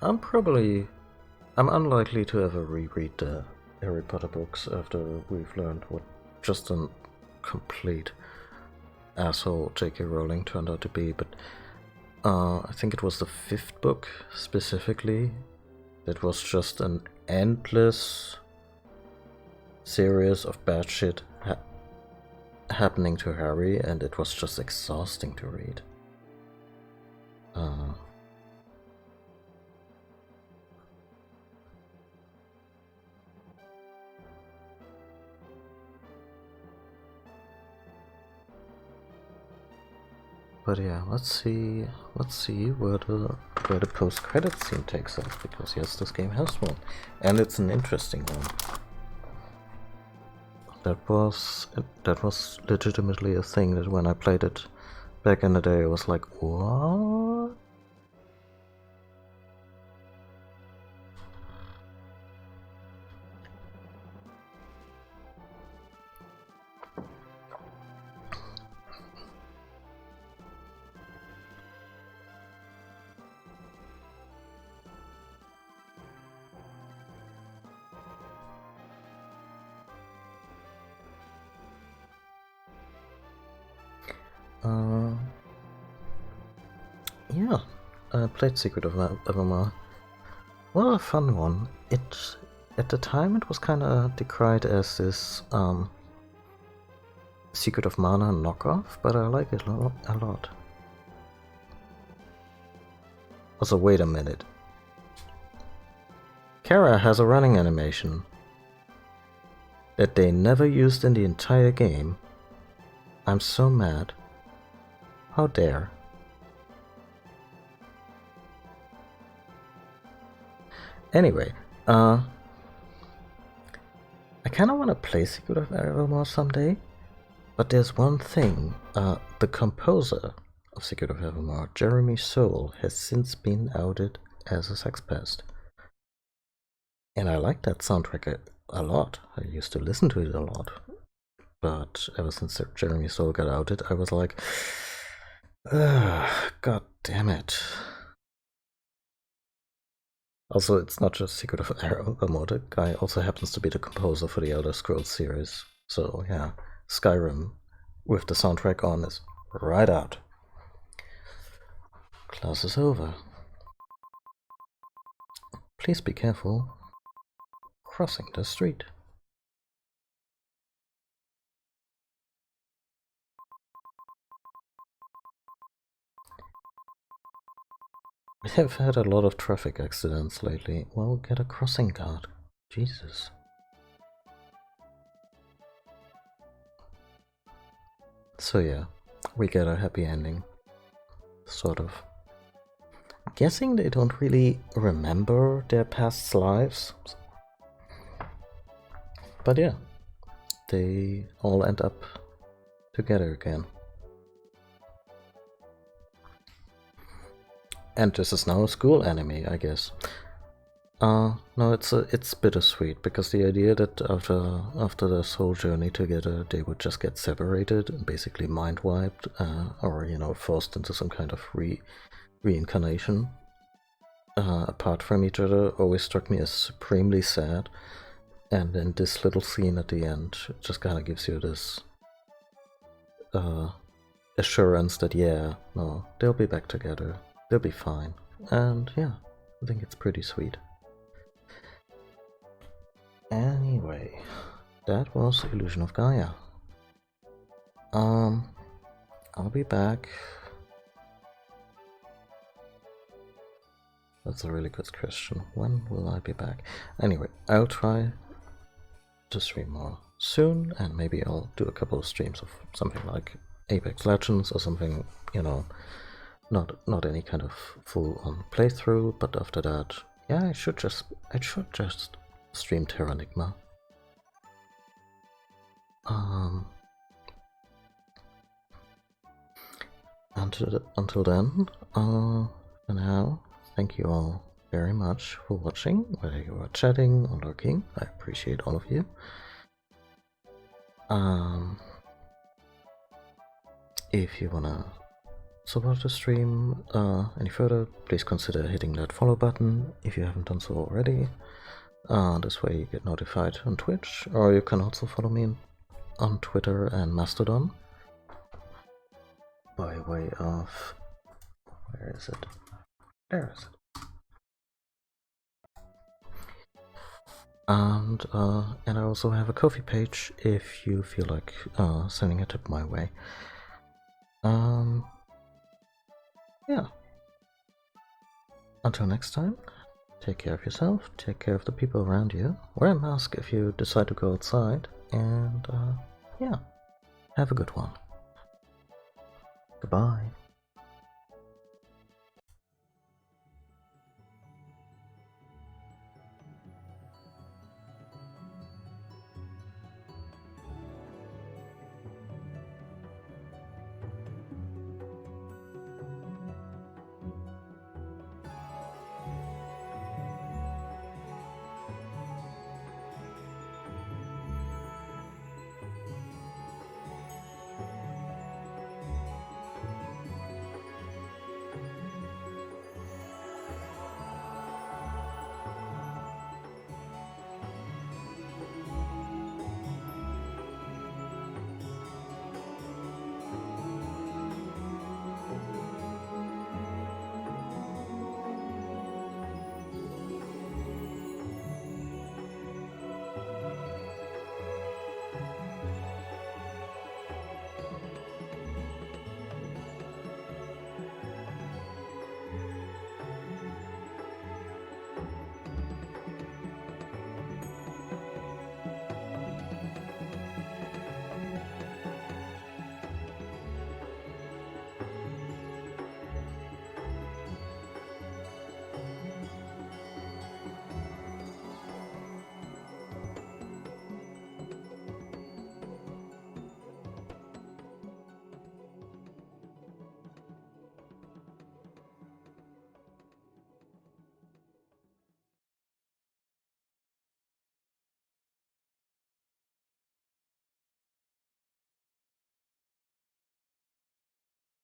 I'm unlikely to ever reread the Harry Potter books after we've learned what just a complete asshole J.K. Rowling turned out to be, but I think it was the 5th book specifically that was just an endless series of bad shit happening to Harry, and it was just exhausting to read. But yeah, let's see where the post-credit scene takes us, because yes, this game has one, and it's an interesting one. That was legitimately a thing that when I played it back in the day, I was like, what? Yeah, I played Secret of Evermore. Well, a fun one. At the time it was kind of decried as this Secret of Mana knockoff, but I like it a lot. Also, wait a minute. Kara has a running animation that they never used in the entire game. I'm so mad. How dare. Anyway, I kinda wanna play Secret of Evermore someday, but there's one thing, the composer of Secret of Evermore, Jeremy Soule, has since been outed as a sex pest. And I like that soundtrack a lot. I used to listen to it a lot. But ever since Jeremy Soule got outed, I was like, god damn it. Also, it's not just Secret of Arrow. The guy also happens to be the composer for the Elder Scrolls series. So yeah, Skyrim with the soundtrack on is right out. Class is over. Please be careful crossing the street. We have had a lot of traffic accidents lately. Well, get a crossing guard. Jesus. So yeah, we get a happy ending. Sort of. I'm guessing they don't really remember their past lives. But yeah, they all end up together again. And this is now a school anime, I guess. No, it's bittersweet, because the idea that after this whole journey together they would just get separated and basically mind wiped, or forced into some kind of reincarnation apart from each other always struck me as supremely sad. And then this little scene at the end just kind of gives you this assurance that yeah, no, they'll be back together. They'll be fine. And yeah, I think it's pretty sweet. Anyway, that was Illusion of Gaia. I'll be back. That's a really good question. When will I be back? Anyway, I'll try to stream more soon, and maybe I'll do a couple of streams of something like Apex Legends or something, not any kind of full-on playthrough, but after that, yeah, I should just stream Terranigma. Until then, for now, thank you all very much for watching, whether you are chatting or lurking. I appreciate all of you. If you wanna support the stream any further, please consider hitting that follow button if you haven't done so already. This way you get notified on Twitch, or you can also follow me on Twitter and Mastodon by way of... where is it? There is it. And I also have a Ko-fi page if you feel like sending a tip my way. Yeah. Until next time, take care of yourself, take care of the people around you, wear a mask if you decide to go outside, and yeah, have a good one. Goodbye.